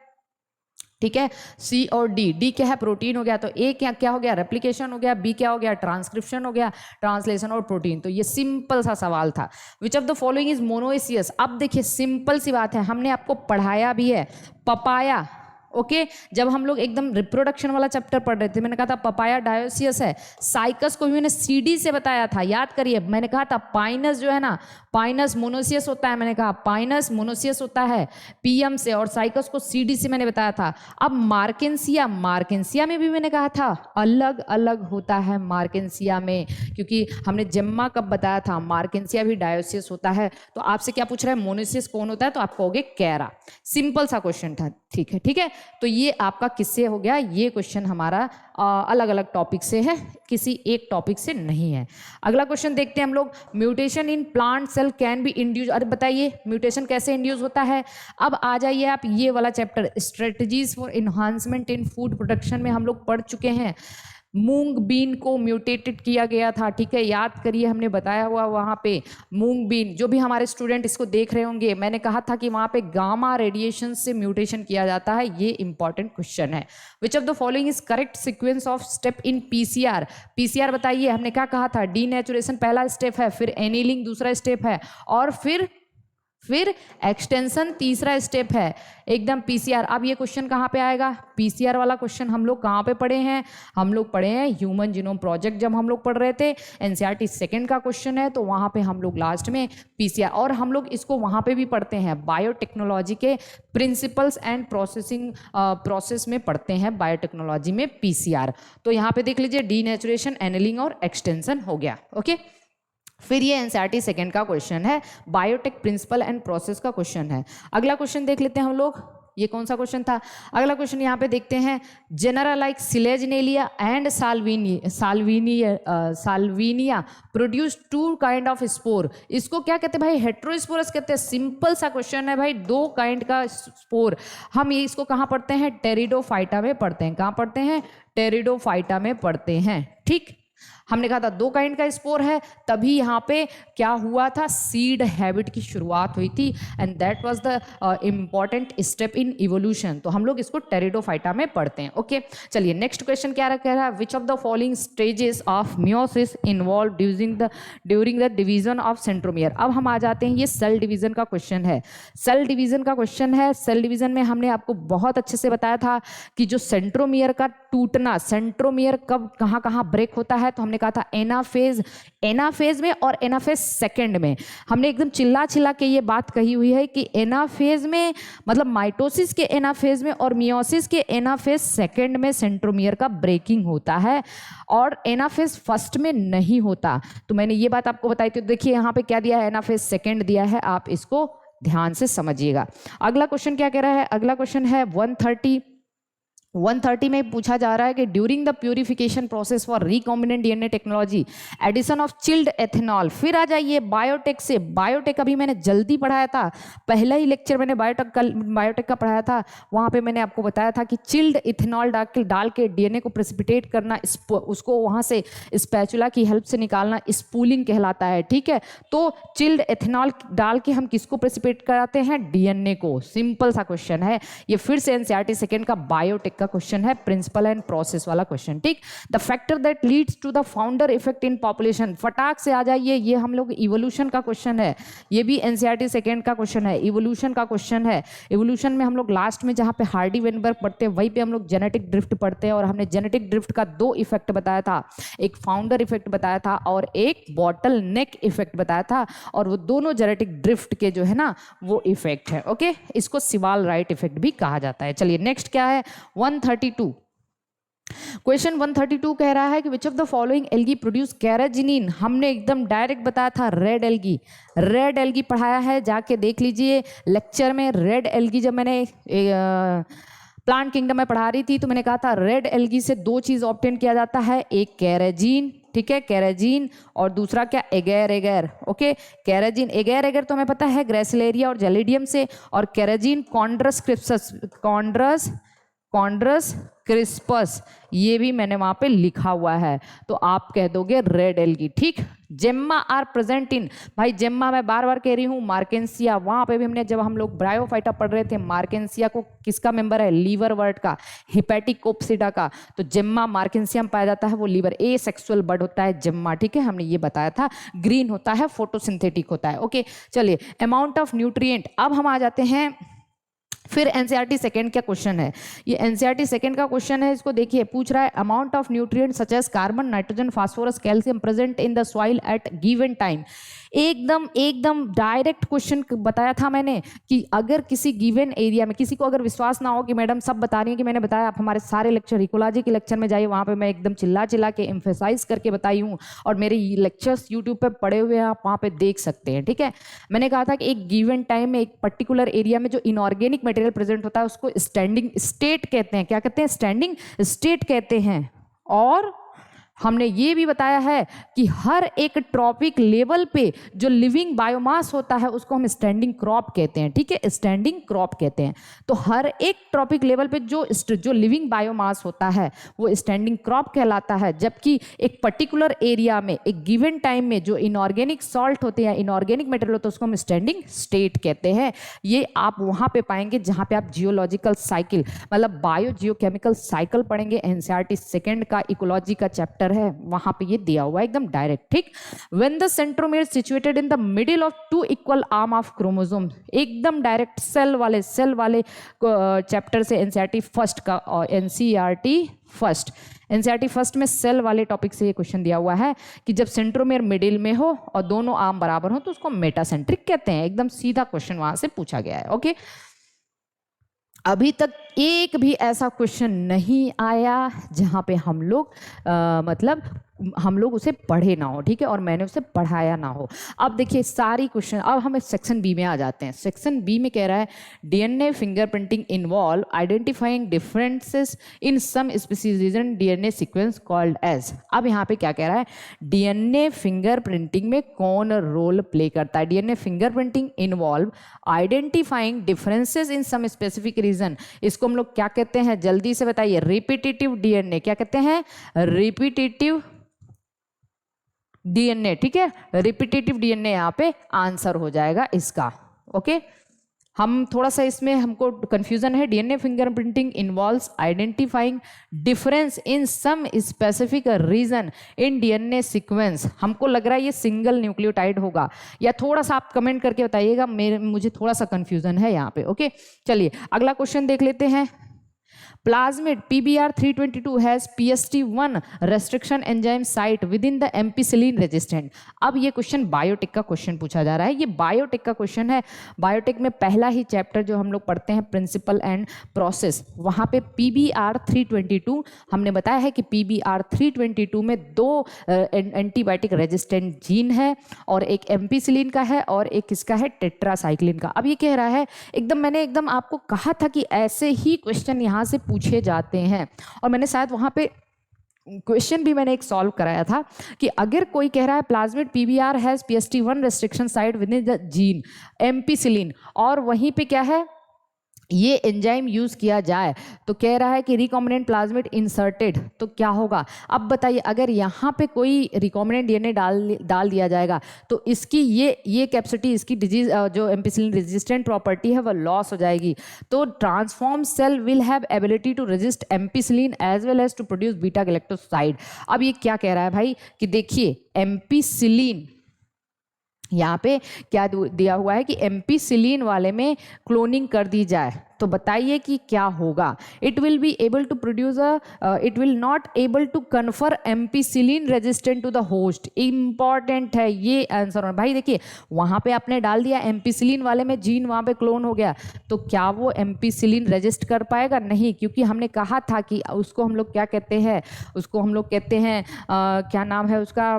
ठीक है, सी और डी क्या है, प्रोटीन हो गया, तो ए क्या हो गया, रेप्लिकेशन हो गया, बी क्या हो गया, ट्रांसक्रिप्शन हो गया, ट्रांसलेशन और प्रोटीन। तो ये सिंपल सा सवाल था, विच of the following is monoecious. अब देखिए सिंपल सी बात है, हमने आपको पढ़ाया भी है, पपाया, ओके। जब हम लोग एकदम रिप्रोडक्शन वाला चैप्टर पढ़ रहे थे, मैंने कहा था पपाया डायोसियस है, साइकस को भी मैंने सीडी से बताया था, याद करिए, मैंने कहा था पाइनस जो है ना, पाइनस मोनोसियस होता है, मैंने कहा पाइनस मोनोसियस होता है पीएम से, और साइकस को सीडी से मैंने बताया था। अब मार्केंसिया में भी मैंने कहा था अलग अलग होता है मार्केंसिया में, क्योंकि हमने जेम्मा कब बताया था, मार्केंसिया भी डायोसियस होता है। तो आपसे क्या पूछ रहा है, मोनोसियस कौन होता है, तो आप कहोगे कैरा, सिंपल सा क्वेश्चन था, ठीक है। तो ये आपका किससे हो गया, ये क्वेश्चन हमारा अलग अलग टॉपिक से है, किसी एक टॉपिक से नहीं है। अगला क्वेश्चन देखते हैं हम लोग, mutation in plant cell can be induce. अरे बताइए म्यूटेशन कैसे इंड्यूस होता है। अब आ जाइए आप, ये वाला chapter strategies for enhancement in food production में हम लोग पढ़ चुके हैं। मूंग बीन को म्यूटेटेड किया गया था, ठीक है, याद करिए, हमने बताया हुआ वहाँ पे मूंग बीन, जो भी हमारे स्टूडेंट इसको देख रहे होंगे, मैंने कहा था कि वहाँ पे गामा रेडिएशन से म्यूटेशन किया जाता है। ये इंपॉर्टेंट क्वेश्चन है। विच of the following is correct sequence of step in PCR? PCR बताइए, हमने क्या कहा था, डीनेचुरेशन पहला स्टेप है, फिर एनीलिंग दूसरा स्टेप है, और फिर एक्सटेंशन तीसरा स्टेप है, एकदम पीसीआर। अब ये क्वेश्चन कहाँ पे आएगा? पीसीआर वाला क्वेश्चन हम लोग कहाँ पे पढ़े हैं? हम लोग पढ़े हैं ह्यूमन जीनोम प्रोजेक्ट, जब हम लोग पढ़ रहे थे। एनसीईआरटी सेकंड का क्वेश्चन है, तो वहाँ पे हम लोग लास्ट में पीसीआर, और हम लोग इसको वहाँ पे भी पढ़ते हैं, बायोटेक्नोलॉजी के प्रिंसिपल्स एंड प्रोसेस में पढ़ते हैं, बायोटेक्नोलॉजी में पीसीआर। तो यहाँ पे देख लीजिए, डीनेचुरेशन, एनीलिंग और एक्सटेंशन हो गया। ओके, फिर ये एनसीईआरटी सेकंड का क्वेश्चन है, बायोटेक प्रिंसिपल एंड प्रोसेस का क्वेश्चन है। अगला क्वेश्चन देख लेते हैं हम लोग, ये कौन सा क्वेश्चन था? अगला क्वेश्चन यहाँ पे देखते हैं, genera like Selaginella and Salvinia produce two kind of spore. इसको क्या कहते हैं भाई? हेट्रोस्पोरस कहते हैं। सिंपल सा क्वेश्चन है भाई, दो काइंड का स्पोर। हम ये इसको कहाँ पढ़ते हैं? टेरिडोफाइटा में पढ़ते हैं। कहाँ पढ़ते हैं? टेरिडोफाइटा में पढ़ते हैं। ठीक, हमने कहा था दो काइंड का स्पोर है, तभी यहाँ पे क्या हुआ था? सीड हैबिट की शुरुआत हुई थी, and that was the important step in evolution. तो हम लोग इसको टेरिडोफाइटा में पढ़ते हैं। ओके, चलिए नेक्स्ट क्वेश्चन क्या कह रहा है? विच of the following stages of meiosis involve during the division of centromere? अब हम आ जाते हैं, ये सेल डिवीजन का क्वेश्चन है। सेल डिवीजन का क्वेश्चन है। सेल डिवीजन में हमने आपको बहुत अच्छे से बताया था कि जो सेंट्रोमियर का टूटना, सेंट्रोमियर कब कहाँ कहाँ ब्रेक होता है, तो हमने कहा था एनाफेज में और एनाफेज सेकंड में। हमने एकदम चिल्ला चिल्ला के ये बात कही हुई है कि एनाफेज में, मतलब माइटोसिस के एनाफेज में और मियोसिस के एनाफेज सेकंड में सेंट्रोमियर का ब्रेकिंग होता है, और एनाफेज फर्स्ट में नहीं होता। तो मैंने ये बात आपको बताई थी। तो देखिए यहाँ पे क्या दिया है? एनाफेज सेकंड दिया है, आप इसको ध्यान से समझिएगा। अगला क्वेश्चन क्या कह रहा है? अगला क्वेश्चन है 130 में पूछा जा रहा है कि during the purification process for recombinant DNA technology addition of chilled ethanol. फिर आ जाइए बायोटेक से। बायोटेक अभी मैंने जल्दी पढ़ाया था, पहला ही लेक्चर मैंने बायोटेक का पढ़ाया था। वहाँ पे मैंने आपको बताया था कि चिल्ड इथेनॉल डाल के डीएनए को प्रेसिपिटेट करना, उसको वहाँ से स्पैचुला की हेल्प से निकालना, स्पूलिंग कहलाता है। ठीक है, तो चिल्ड एथेनॉल डाल के हम किसको प्रेसिपिटेट कराते हैं? डीएनए को। सिंपल सा क्वेश्चन है ये, फिर से एनसीईआरटी सेकंड का बायोटेक का क्वेश्चन है, प्रिंसिपल एंड प्रोसेस वाला क्वेश्चन। ठीक, the factor that leads to the founder effect in population. फटाक से आ जाइए, ये हम लोग इवोल्यूशन का क्वेश्चन है, ये भी एनसीईआरटी सेकंड का क्वेश्चन है, इवोल्यूशन का क्वेश्चन है। इवोल्यूशन में हम लोग लास्ट में जहां पे हार्डी वेनबर्ग पढ़ते हैं, वहीं पे हम लोग जेनेटिक ड्रिफ्ट पढ़ते हैं, और हमने जेनेटिक ड्रिफ्ट का दो इफेक्ट बताया था, एक फाउंडर इफेक्ट बताया था और एक बॉटल नेक इफेक्ट बताया था, और वो दोनों जेनेटिक ड्रिफ्ट के जो है ना वो इफेक्ट है। ओके, इसको सिवाल राइट इफेक्ट भी कहा जाता है। चलिए नेक्स्ट क्या है? 132 क्वेश्चन 132 कह रहा है कि which of the following algae produce carrageenan. हमने एकदम डायरेक्ट बताया था रेड एल्गी, रेड एल्गी पढ़ाया है, जाके देख लीजिए लेक्चर में। रेड एल्गी जब मैंने प्लांट किंगडम में पढ़ा रही थी तो मैंने कहा था रेड एल्गी से दो चीज ऑब्टेन किया जाता है, एक कैराजीन, ठीक है, कैराजीन, और दूसरा क्या? एगेर एगेर। ओके, कैराजीन एगेर एगेर तो हमें पता है ग्रेसिलेरिया और जेलिडियम से, और कैराजीन कॉन्ड्रस क्रिस्पस, ये भी मैंने वहां पे लिखा हुआ है, तो आप कह दोगे रेड एल्गी। ठीक, जेम्मा आर प्रेजेंट इन, भाई जेम्मा मैं बार बार कह रही हूँ, मार्केंसिया। वहां पे भी हमने, जब हम लोग ब्रायोफाइटा पढ़ रहे थे, मार्केंसिया को किसका मेंबर है? लीवर वर्ड का, हिपैटिकोप्सिडा का। तो जेम्मा मार्केंसिया में पाया जाता है, वो लीवर ए सेक्सुअल बर्ड होता है जेम्मा। ठीक है, हमने ये बताया था। ग्रीन होता है, फोटोसिंथेटिक होता है। ओके, चलिए अमाउंट ऑफ न्यूट्रिएंट। अब हम आ जाते हैं, फिर एनसीईआरटी सेकंड का क्वेश्चन है, ये एनसीईआरटी सेकंड का क्वेश्चन है, इसको देखिए, पूछ रहा है amount of nutrient such as carbon, nitrogen, phosphorus, calcium present in the soil at given time. एकदम डायरेक्ट क्वेश्चन बताया था मैंने कि अगर किसी गिवन एरिया में, किसी को अगर विश्वास ना हो कि मैडम सब बता रही है कि मैंने बताया, आप हमारे सारे लेक्चर इकोलॉजी के लेक्चर में जाइए, वहाँ पे मैं एकदम चिल्ला के एम्फेसाइज करके बताई हूँ, और मेरे लेक्चर्स यूट्यूब पे पड़े हुए हैं, आप वहाँ पे देख सकते हैं। ठीक है, मैंने कहा था कि एक गिवन टाइम में एक पर्टिकुलर एरिया में जो इनऑर्गेनिक मटेरियल प्रेजेंट होता है उसको स्टैंडिंग स्टेट कहते हैं। क्या कहते हैं? स्टैंडिंग स्टेट कहते हैं। और हमने ये भी बताया है कि हर एक ट्रॉपिक लेवल पे जो लिविंग बायोमास होता है उसको हम स्टैंडिंग क्रॉप कहते हैं, ठीक है, स्टैंडिंग क्रॉप कहते हैं। तो हर एक ट्रॉपिक लेवल पे जो लिविंग बायोमास होता है वो स्टैंडिंग क्रॉप कहलाता है, जबकि एक पर्टिकुलर एरिया में एक गिवन टाइम में जो इनऑर्गेनिक सॉल्ट होते हैं, इनऑर्गेनिक मटेरियल होता है, उसको हम स्टैंडिंग स्टेट कहते हैं। ये आप वहाँ पे पाएंगे जहाँ पे आप जियोलॉजिकल साइकिल मतलब बायो जियोकेमिकल साइकिल पढ़ेंगे, एनसीईआरटी सेकेंड का इकोलॉजी का चैप्टर है, वहाँ पे ये दिया हुआ है एकदम डायरेक्ट, ठीक। When the centromere situated in the middle of two equal arm of chromosome, एकदम डायरेक्ट सेल वाले चैप्टर से एनसीईआरटी फर्स्ट का, और एनसीईआरटी फर्स्ट में सेल वाले टॉपिक से ये क्वेश्चन दिया हुआ है कि जब सेंट्रोमियर मिडिल में हो और दोनों आर्म बराबर हो तो उसको मेटासेंट्रिक कहते हैं। एकदम सीधा क्वेश्चन वहां से पूछा गया है। ओके, अभी तक एक भी ऐसा क्वेश्चन नहीं आया जहाँ पे हम लोग उसे पढ़े ना हो, ठीक है, और मैंने उसे पढ़ाया ना हो। अब देखिए सारी क्वेश्चन, अब हम सेक्शन बी में आ जाते हैं। सेक्शन बी में कह रहा है DNA fingerprinting involve identifying differences in some species region DNA sequence called as. अब यहाँ पे क्या कह रहा है, डीएनए फिंगरप्रिंटिंग में कौन रोल प्ले करता है। DNA fingerprinting involve identifying differences in some specific region, इसको हम लोग क्या कहते हैं, जल्दी से बताइए। रिपीटेटिव डीएनए, क्या कहते हैं, रिपीटेटिव डीएनए, ठीक है, रिपीटेटिव डीएनए यहाँ पे आंसर हो जाएगा इसका। ओके, हम थोड़ा सा इसमें हमको कंफ्यूजन है। DNA fingerprinting involves identifying difference in some specific region in DNA sequence. हमको लग रहा है ये सिंगल न्यूक्लियोटाइड होगा, या थोड़ा सा आप कमेंट करके बताइएगा, मुझे थोड़ा सा कंफ्यूजन है यहाँ पे। ओके, चलिए अगला क्वेश्चन देख लेते हैं। Plasmid PBr322 has PST1 restriction enzyme site within the ampicillin resistant। अब ये क्वेश्चन बायोटेक का क्वेश्चन पूछा जा रहा है। ये बायोटेक का क्वेश्चन है। बायोटेक में पहला ही चैप्टर जो हम लोग पढ़ते हैं प्रिंसिपल एंड प्रोसेस, वहाँ पे PBr322 हमने बताया है कि PBr322 में 2 एंटीबायोटिक रेजिस्टेंट जीन है, और एक एम्पिसिलिन का है और एक किसका है, टेट्रासाइक्लिन का। अब ये कह रहा है मैंने एकदम आपको कहा था कि ऐसे ही क्वेश्चन यहाँ से पूछे जाते हैं, और मैंने शायद वहाँ पे क्वेश्चन भी मैंने एक सॉल्व कराया था कि अगर कोई कह रहा है plasmid PBr has PST1 restriction site with in the gene ampicillin, और वहीं पे क्या है, ये एंजाइम यूज किया जाए, तो कह रहा है कि रिकॉम्बिनेंट प्लाज्मिड इंसर्टेड, तो क्या होगा। अब बताइए, अगर यहाँ पे कोई रिकॉम्बिनेंट डीएनए डाल दिया जाएगा तो इसकी ये कैपेसिटी, इसकी डिजीज जो एम्पिसिलिन रेजिस्टेंट प्रॉपर्टी है वह लॉस हो जाएगी। तो transform cell will have ability to resist ampicillin as well as to produce beta galactoside. अब ये क्या कह रहा है भाई कि देखिए एम्पिसिलिन, यहाँ पे क्या दिया हुआ है कि एम्पिसिलिन वाले में क्लोनिंग कर दी जाए, तो बताइए कि क्या होगा। It will be able to produce it will not able to confer ampicillin resistant to the host. Important है ये आंसर भाई। देखिए वहाँ पे आपने डाल दिया एम्पिसिलिन वाले में जीन, वहाँ पे क्लोन हो गया, तो क्या वो एम्पिसिलिन रेजिस्ट कर पाएगा, नहीं, क्योंकि हमने कहा था कि उसको हम लोग क्या कहते हैं, उसको हम लोग कहते हैं क्या नाम है उसका,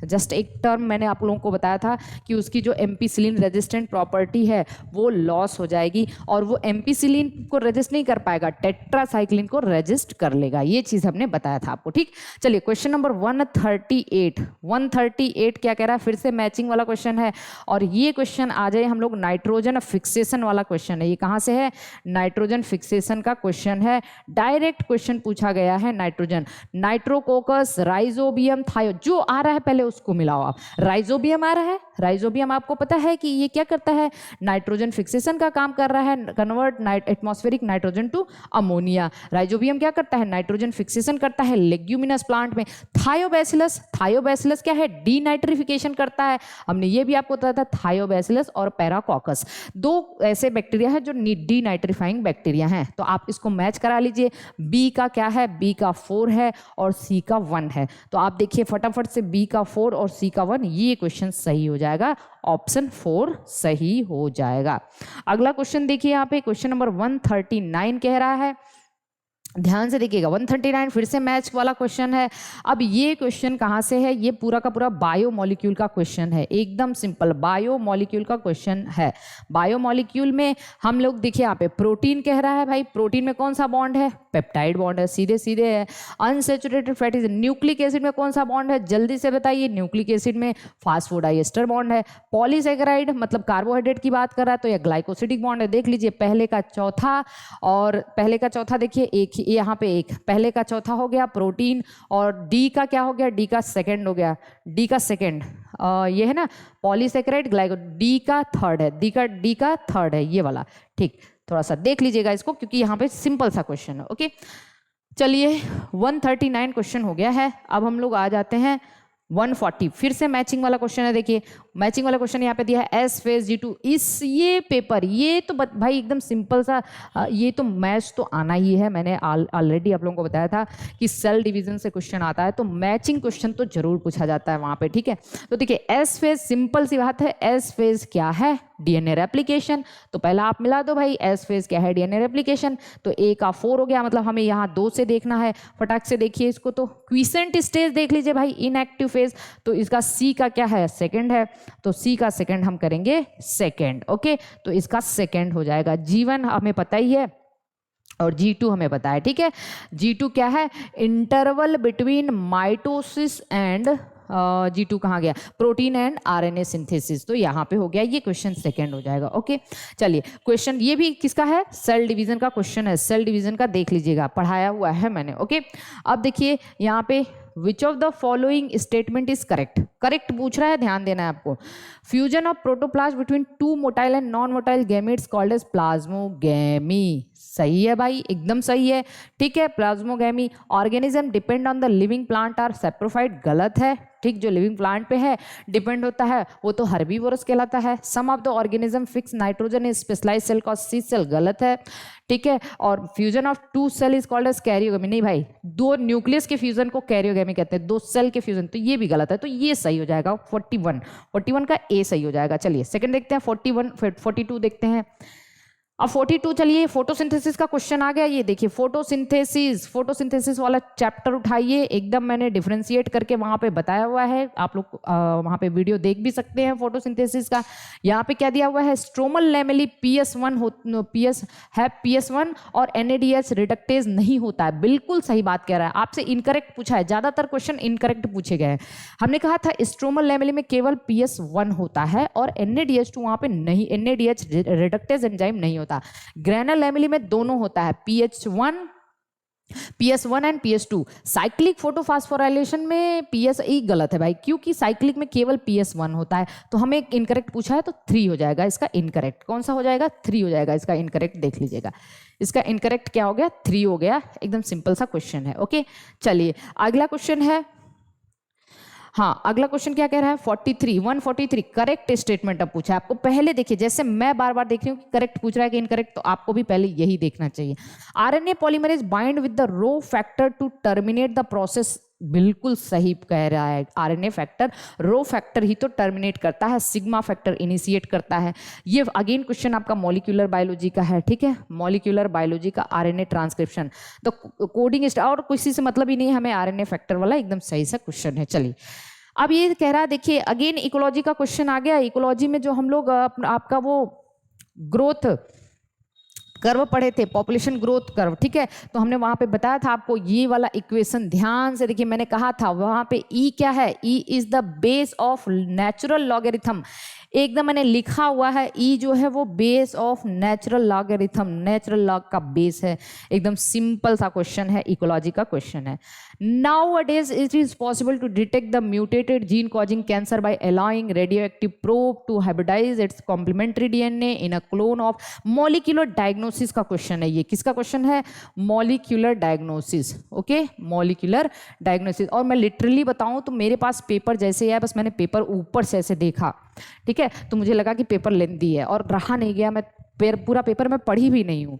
जस्ट एक टर्म मैंने आप लोगों को बताया था कि उसकी जो एम्पिसिलिन रेजिस्टेंट प्रॉपर्टी है वो लॉस हो जाएगी, और वो एम्पिसिलिन को रेजिस्ट नहीं कर पाएगा, टेट्रासाइक्लिन को रेजिस्ट कर लेगा। ये चीज हमने बताया था आपको, ठीक। चलिए क्वेश्चन नंबर 138 क्या कह रहा है, फिर से मैचिंग वाला क्वेश्चन है, और ये क्वेश्चन आ जाए हम लोग नाइट्रोजन फिक्सेशन वाला क्वेश्चन है। ये कहाँ से है, नाइट्रोजन फिक्सेशन का क्वेश्चन है। डायरेक्ट क्वेश्चन पूछा गया है नाइट्रोजन, नाइट्रोकोकस, राइजोबियम, थायो, जो आ रहा है पहले उसको मिलाओ आप। राइजोबियम आ रहा है, राइजोबियम आपको पता है कि ये क्या करता है, नाइट्रोजन फिक्सेशन का काम कर रहा है, convert atmospheric nitrogen to ammonia. Rhizobium क्या करता है, नाइट्रोजन फिक्सेशन करता है लेग्यूमिनस प्लांट में। थायोबैसिलस, थायोबैसिलस क्या है, डीनाइट्रिफिकेशन करता है। हमने ये भी आपको बताया था, थायोबैसिलस और पैराकोकस 2 ऐसे बैक्टीरिया हैं जो डीनाइट्रिफाइंग बैक्टीरिया हैं। तो आप इसको मैच करा लीजिए। बी का क्या है, बी का 4 है और सी का 1 है। तो आप देखिए फटाफट से बी का 4 और सी का 1, ये क्वेश्चन सही हो जाएगा, ऑप्शन 4 सही हो जाएगा। अगला क्वेश्चन देखिए यहाँ पे, क्वेश्चन नंबर 139 कह रहा है, ध्यान से देखिएगा, 139 फिर से मैच वाला क्वेश्चन है। अब ये क्वेश्चन कहाँ से है, ये पूरा का पूरा बायोमोलिक्यूल का क्वेश्चन है, एकदम सिंपल बायोमोलिक्यूल का क्वेश्चन है। बायोमोलिक्यूल में हम लोग देखिए यहाँ पे प्रोटीन कह रहा है भाई, प्रोटीन में कौन सा बॉन्ड है, पेप्टाइड बॉन्ड है, सीधे सीधे है। Unsaturated fatty acid, nucleic acid में कौन सा बॉन्ड है, जल्दी से बताइए। न्यूक्लिक एसिड में फास्फोडाइएस्टर बॉन्ड है। पॉलीसैकेराइड मतलब कार्बोहाइड्रेट की बात कर रहा है तो यह ग्लाइकोसिडिक बॉन्ड है। देख लीजिए पहले का चौथा और पहले का चौथा, देखिए एक यहाँ पे एक, पहले का चौथा हो गया प्रोटीन, और डी का क्या हो गया, डी का सेकंड हो गया, डी का सेकंड ये है ना पॉलीसैकेराइड ग्लाइको, डी का थर्ड है, डी का थर्ड है ये वाला। ठीक, थोड़ा सा देख लीजिएगा इसको क्योंकि यहाँ पे सिंपल सा क्वेश्चन है। ओके चलिए 139 क्वेश्चन हो गया है। अब हम लोग आ जाते हैं 140, फिर से मैचिंग वाला क्वेश्चन है। देखिए मैचिंग वाला क्वेश्चन यहाँ पे दिया है एस फेज G2। इस ये पेपर ये तो भाई एकदम सिंपल सा, ये तो मैच तो आना ही है। मैंने ऑलरेडी आप लोगों को बताया था कि सेल डिवीजन से क्वेश्चन आता है तो मैचिंग क्वेश्चन तो जरूर पूछा जाता है वहाँ पे। ठीक है तो देखिए एस फेज, सिंपल सी बात है, एस फेज क्या है, डीएनए रेप्लिकेशन। तो पहला आप मिला दो भाई, एस फेज क्या है, डीएनए रेप्लिकेशन। तो ए का 4 हो गया, मतलब हमें यहाँ 2 से देखना है। फटाक से देखिए इसको, तो क्विसेंट स्टेज देख लीजिए भाई, इनएक्टिव फेज, तो इसका सी का क्या है, सेकंड है, तो सी का सेकंड हम करेंगे सेकंड। ओके तो इसका सेकंड हो जाएगा। G1 हमें पता ही है और G2 हमें पता है। ठीक है G2 क्या है, interval between mitosis and G2 कहाँ गया, प्रोटीन एंड आरएनए सिंथेसिस। तो यहाँ पे हो गया ये क्वेश्चन सेकंड हो जाएगा। ओके चलिए क्वेश्चन ये भी किसका है, सेल डिवीजन का क्वेश्चन है। सेल डिवीजन का देख लीजिएगा, पढ़ाया हुआ है मैंने। ओके अब देखिए यहाँ पे which of the following statement is correct, correct पूछ रहा है, ध्यान देना है आपको। Fusion of protoplast between 2 motile and non motile gametes called as plasmogamy. सही है भाई, एकदम सही है। ठीक है plasmogamy. Organism depend on the living plant are saprophyte, गलत है। ठीक, जो लिविंग प्लांट पे है डिपेंड होता है वो तो हर्बीवोरस कहलाता है। Some of the organism fix nitrogen in specialised cell called seed cell, गलत है। ठीक है और fusion of 2 cell is called as karyogamy, नहीं भाई, 2 न्यूक्लियस के फ्यूजन को कैरियोगेमी कहते हैं, 2 सेल के फ्यूजन, तो ये भी गलत है। तो ये सही हो जाएगा 41 का ए सही हो जाएगा। चलिए सेकंड देखते हैं, 42 देखते हैं। अब 42 चलिए फोटोसिंथेसिस का क्वेश्चन आ गया। ये देखिए फोटोसिंथेसिस वाला चैप्टर उठाइए, एकदम मैंने डिफरेंशिएट करके वहां पे बताया हुआ है, आप लोग वहां पे वीडियो देख भी सकते हैं फोटोसिंथेसिस का। यहाँ पे क्या दिया हुआ है, स्ट्रोमल लैमेली PS1 और NADH रिडक्टेज नहीं होता है। बिल्कुल सही बात कह रहा है, आपसे इनकरेक्ट पूछा है, ज्यादातर क्वेश्चन इनकरेक्ट पूछे गए हैं। हमने कहा था स्ट्रोमल लैमेली में केवल PS1 होता है और NADH2 वहां पे नहीं, NADH रिडक्टेज एंजाइम नहीं होता। ग्रेनल लैमेली में दोनों होता है, PS1 and PS2। Cyclic photophosphorylation में PSE गलत है भाई, क्योंकि साइक्लिक में केवल PS1 होता है। तो हमें इनकरेक्ट पूछा है तो 3 हो जाएगा इसका इनकरेक्ट। कौन सा हो जाएगा, 3 हो जाएगा इसका इनकरेक्ट, देख लीजिएगा। इसका इनकरेक्ट क्या हो गया, 3 हो गया। एकदम सिंपल सा क्वेश्चन है। ओके चलिए अगला क्वेश्चन है, हाँ अगला क्वेश्चन क्या कह रहा है, 143 करेक्ट स्टेटमेंट अब पूछा है आपको। पहले देखिए, जैसे मैं बार बार देख रही हूँ कि करेक्ट पूछ रहा है कि इनकरेक्ट, तो आपको भी पहले यही देखना चाहिए। RNA polymerase bind with the rho factor to terminate the process, बिल्कुल सही कह रहा है। आरएनए फैक्टर, रो फैक्टर ही तो टर्मिनेट करता है, सिग्मा फैक्टर इनिशिएट करता है। ये अगेन क्वेश्चन आपका मॉलिक्यूलर बायोलॉजी का है। ठीक है मॉलिक्यूलर बायोलॉजी का आरएनए ट्रांसक्रिप्शन, तो कोडिंग और किसी से मतलब ही नहीं, हमें आरएनए फैक्टर वाला एकदम सही सा क्वेश्चन है। चलिए अब ये कह रहा है, देखिए अगेन इकोलॉजी का क्वेश्चन आ गया। इकोलॉजी में जो हम लोग आपका वो ग्रोथ कर्व पढ़े थे, पॉपुलेशन ग्रोथ कर्व, ठीक है, तो हमने वहां पे बताया था आपको ये वाला इक्वेशन, ध्यान से देखिए, मैंने कहा था वहां पे ई क्या है, E is the base of natural logarithm. एकदम मैंने लिखा हुआ है, ई जो है वो base of natural logarithm, natural log का बेस है। एकदम सिंपल सा क्वेश्चन है, इकोलॉजी का क्वेश्चन है। Nowadays it is possible to detect the mutated gene causing cancer by allowing radioactive probe to hybridize its complementary DNA in a clone of molecular diagnosis का question है। ये किसका question है, molecular diagnosis. Okay molecular diagnosis. और मैं literally बताऊं तो मेरे पास पेपर जैसे ही है, बस मैंने पेपर ऊपर से ऐसे देखा, ठीक है, तो मुझे लगा कि पेपर लेंथी है और रहा नहीं गया, मैं पूरा पेपर मैं पढ़ी भी नहीं हूँ,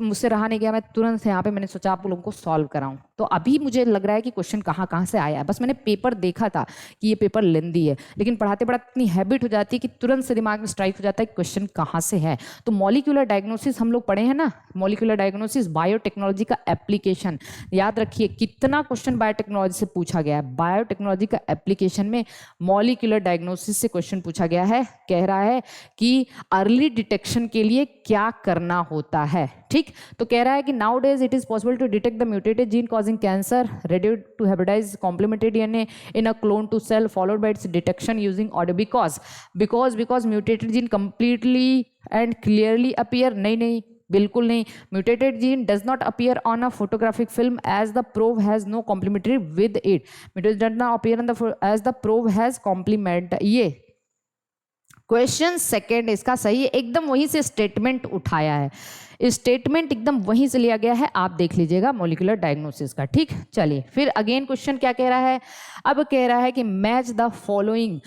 मुझसे रहा नहीं गया, मैं तुरंत से यहाँ पे मैंने सोचा आप लोगों को सॉल्व कराऊं। तो अभी मुझे लग रहा है कि क्वेश्चन कहाँ से आया है, बस मैंने पेपर देखा था कि ये पेपर लेंदी है, लेकिन पढ़ाते पढ़ाते इतनी हैबिट हो जाती है कि तुरंत से दिमाग में स्ट्राइक हो जाता है कि क्वेश्चन कहाँ से है। तो मॉलिक्यूलर डायग्नोसिस हम लोग पढ़े हैं ना, मॉलिक्यूलर डायग्नोसिस बायोटेक्नोलॉजी का एप्लीकेशन। याद रखिए कितना क्वेश्चन बायोटेक्नोलॉजी से पूछा गया है, बायोटेक्नोलॉजी का एप्लीकेशन में मॉलिक्यूलर डायग्नोसिस से क्वेश्चन पूछा गया है। कह रहा है कि अर्ली डिटेक्शन के लिए क्या करना होता है, ठीक। तो कह रहा है कि now days it is possible to detect the mutated gene causing cancer, ready to hybridise complemented DNA in a clone to cell followed by its detection using audio, because mutated gene completely and clearly appear, नहीं, बिल्कुल नहीं, mutated gene does not appear on a photographic film as the probe has no complementary with it, mutated does not appear on the as the probe has complement. ये question second इसका सही है, एकदम वहीं से स्टेटमेंट उठाया है, statement एकदम वहीं से लिया गया है, आप देख लीजिएगा मॉलिक्यूलर डायग्नोसिस का। ठीक, चलिए फिर अगेन क्वेश्चन क्या कह रहा है, अब कह रहा है कि मैच द फॉलोइंग,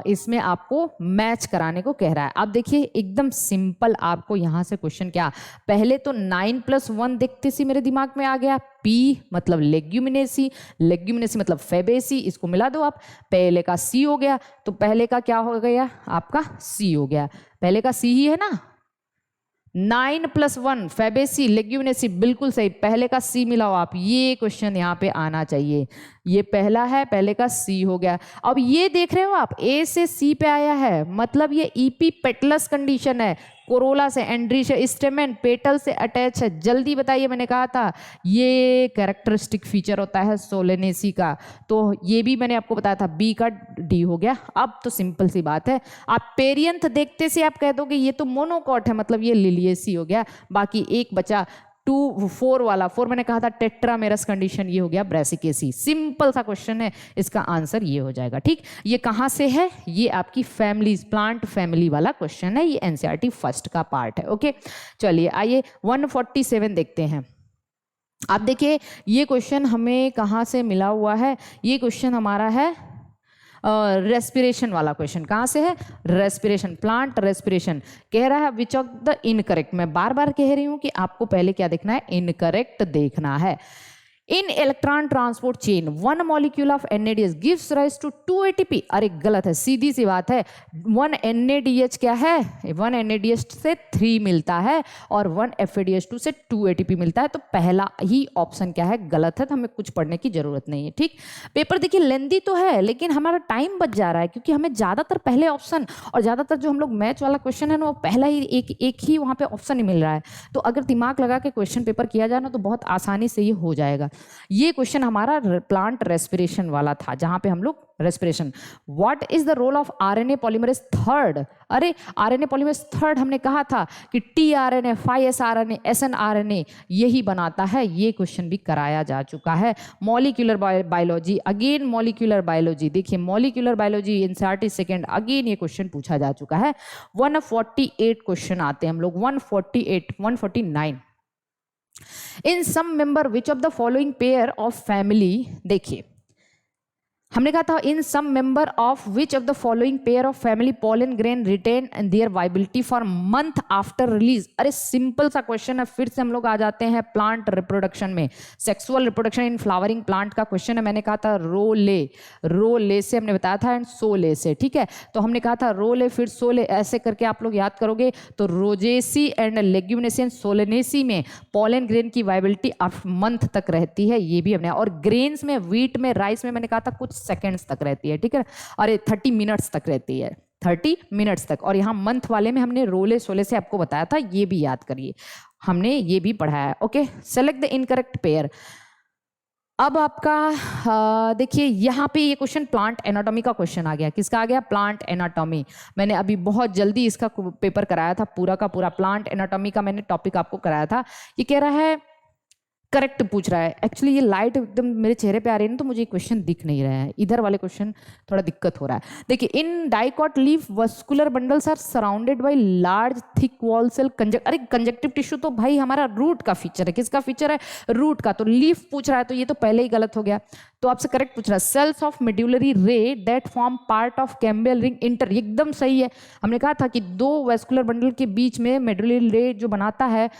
इसमें आपको मैच कराने को कह रहा है। आप देखिए एकदम सिंपल, आपको यहाँ से क्वेश्चन क्या, पहले तो 9+1 देखते सी मेरे दिमाग में आ गया, पी मतलब लेग्यूमिनेसी, लेग्यूमिनेसी मतलब फेबेसी, इसको मिला दो आप, पहले का सी हो गया, तो पहले का क्या हो गया आपका सी हो गया, पहले का सी ही है ना, 9+1 फेबेसी लेग्यूमिनेसी, बिल्कुल सही, पहले का सी मिलाओ आप, ये क्वेश्चन यहाँ पे आना चाहिए, ये पहला है, पहले का सी हो गया। अब ये देख रहे हो आप, ए से सी पे आया है, मतलब ये ईपी पेटलस कंडीशन है, कोरोला से एंड्रीश स्टेमेन पेटल से अटैच है, जल्दी बताइए, मैंने कहा था ये कैरेक्टरिस्टिक फीचर होता है सोलेनेसी का, तो ये भी मैंने आपको बताया था, बी का डी हो गया। अब तो सिंपल सी बात है, आप पेरियंथ देखते से आप कह दोगे ये तो मोनोकॉट है, मतलब ये लिलियसी हो गया, बाकी एक बचा 4 वाला, 4 मैंने कहा था टेट्रामेरस कंडीशन, ये हो गया ब्रेसिकेसी। सिंपल सा क्वेश्चन है, इसका आंसर ये हो जाएगा। ठीक, ये कहां से है, ये आपकी फैमिलीज, प्लांट फैमिली वाला क्वेश्चन है, ये एनसीईआरटी फर्स्ट का पार्ट है। ओके, चलिए आइए 147 देखते हैं। आप देखिए ये क्वेश्चन हमें कहां से मिला हुआ है, ये क्वेश्चन हमारा है रेस्पिरेशन वाला क्वेश्चन, कहाँ से है, रेस्पिरेशन, प्लांट रेस्पिरेशन, कह रहा है विच ऑफ द इनकरेक्ट, मैं बार बार कह रही हूँ कि आपको पहले क्या देखना है, इनकरेक्ट देखना है। In electron transport chain 1 molecule of NADH gives rise to 2 ATP, अरे गलत है, सीधी सी बात है, 1 NADH क्या है, 1 NADH से 3 मिलता है और 1 FADH2 से 2 ATP मिलता है, तो पहला ही ऑप्शन क्या है, गलत है, तो हमें कुछ पढ़ने की जरूरत नहीं है। ठीक, पेपर देखिए लेंदी तो है, लेकिन हमारा टाइम बच जा रहा है, क्योंकि हमें ज्यादातर पहले ऑप्शन और ज्यादातर जो हम लोग मैच वाला क्वेश्चन है ना, वो पहला ही एक ही वहां पे ऑप्शन ही मिल रहा है, तो अगर दिमाग लगा के क्वेश्चन पेपर किया जाए ना, तो बहुत आसानी से ये हो जाएगा। ये क्वेश्चन हमारा प्लांट रेस्पिरेशन वाला था, जहां पे हम लोग respiration, what is the role of RNA polymerase third, अरे RNA पॉलीमरेज थर्ड हमने कहा था कि tRNA, 5S RNA, SN RNA यही बनाता है, ये क्वेश्चन भी कराया जा चुका है। Molecular biology, again molecular biology, देखिए molecular biology NCERT second, again ये क्वेश्चन पूछा जा चुका है। 148 क्वेश्चन आते हैं हम लोग, 148, 149, in some member which of the following pair of family, देखिए हमने कहा था in some member of which of the following pair of family pollen grain retain their viability for month after release, अरे simple सा question है, फिर से हम लोग आ जाते हैं प्लांट रिप्रोडक्शन में, sexual reproduction in flowering plant का क्वेश्चन है, मैंने कहा था रोले से हमने बताया था एंड सोले से, ठीक है, तो हमने कहा था रोले फिर सोले, ऐसे करके आप लोग याद करोगे, तो Rosaceae and Leguminosae and Solanaceae में पॉलन ग्रेन की वाइबिलिटी मंथ तक रहती है, ये भी हमने, और ग्रेन्स में, व्हीट में, राइस में मैंने कहा था कुछ सेकेंड्स तक रहती है, ठीक है, और 30 मिनट्स तक रहती है, 30 मिनट्स तक, और यहाँ मंथ वाले में हमने रोले सोले से आपको बताया था, ये भी याद करिए, हमने ये भी पढ़ाया है। Okay, select the incorrect pair. अब आपका देखिए यहाँ पे ये क्वेश्चन प्लांट एनाटॉमी का क्वेश्चन आ गया, किसका आ गया, प्लांट एनाटॉमी, मैंने अभी बहुत जल्दी इसका पेपर कराया था, पूरा का पूरा प्लांट एनाटॉमी का मैंने टॉपिक आपको कराया था। ये कह रहा है करेक्ट पूछ रहा है, एक्चुअली ये लाइट एकदम मेरे चेहरे पे आ रही है ना, तो मुझे क्वेश्चन दिख नहीं रहा है, इधर वाले क्वेश्चन थोड़ा दिक्कत हो रहा है। देखिए in dicot leaf vascular bundles are surrounded by large thick wall cell अरे कंजक्टिव टिश्यू तो भाई हमारा रूट का फीचर है, किसका फीचर है, रूट का, तो लीफ पूछ रहा है, तो ये तो पहले ही गलत हो गया, तो आपसे करेक्ट पूछ रहा है, सेल्स ऑफ मेड्यूलरी रे that form part of cambial ring inter, एकदम सही है, हमने कहा था कि 2 वेस्कुलर बंडल के बीच में मेड्यूलरी रे जो बनाता है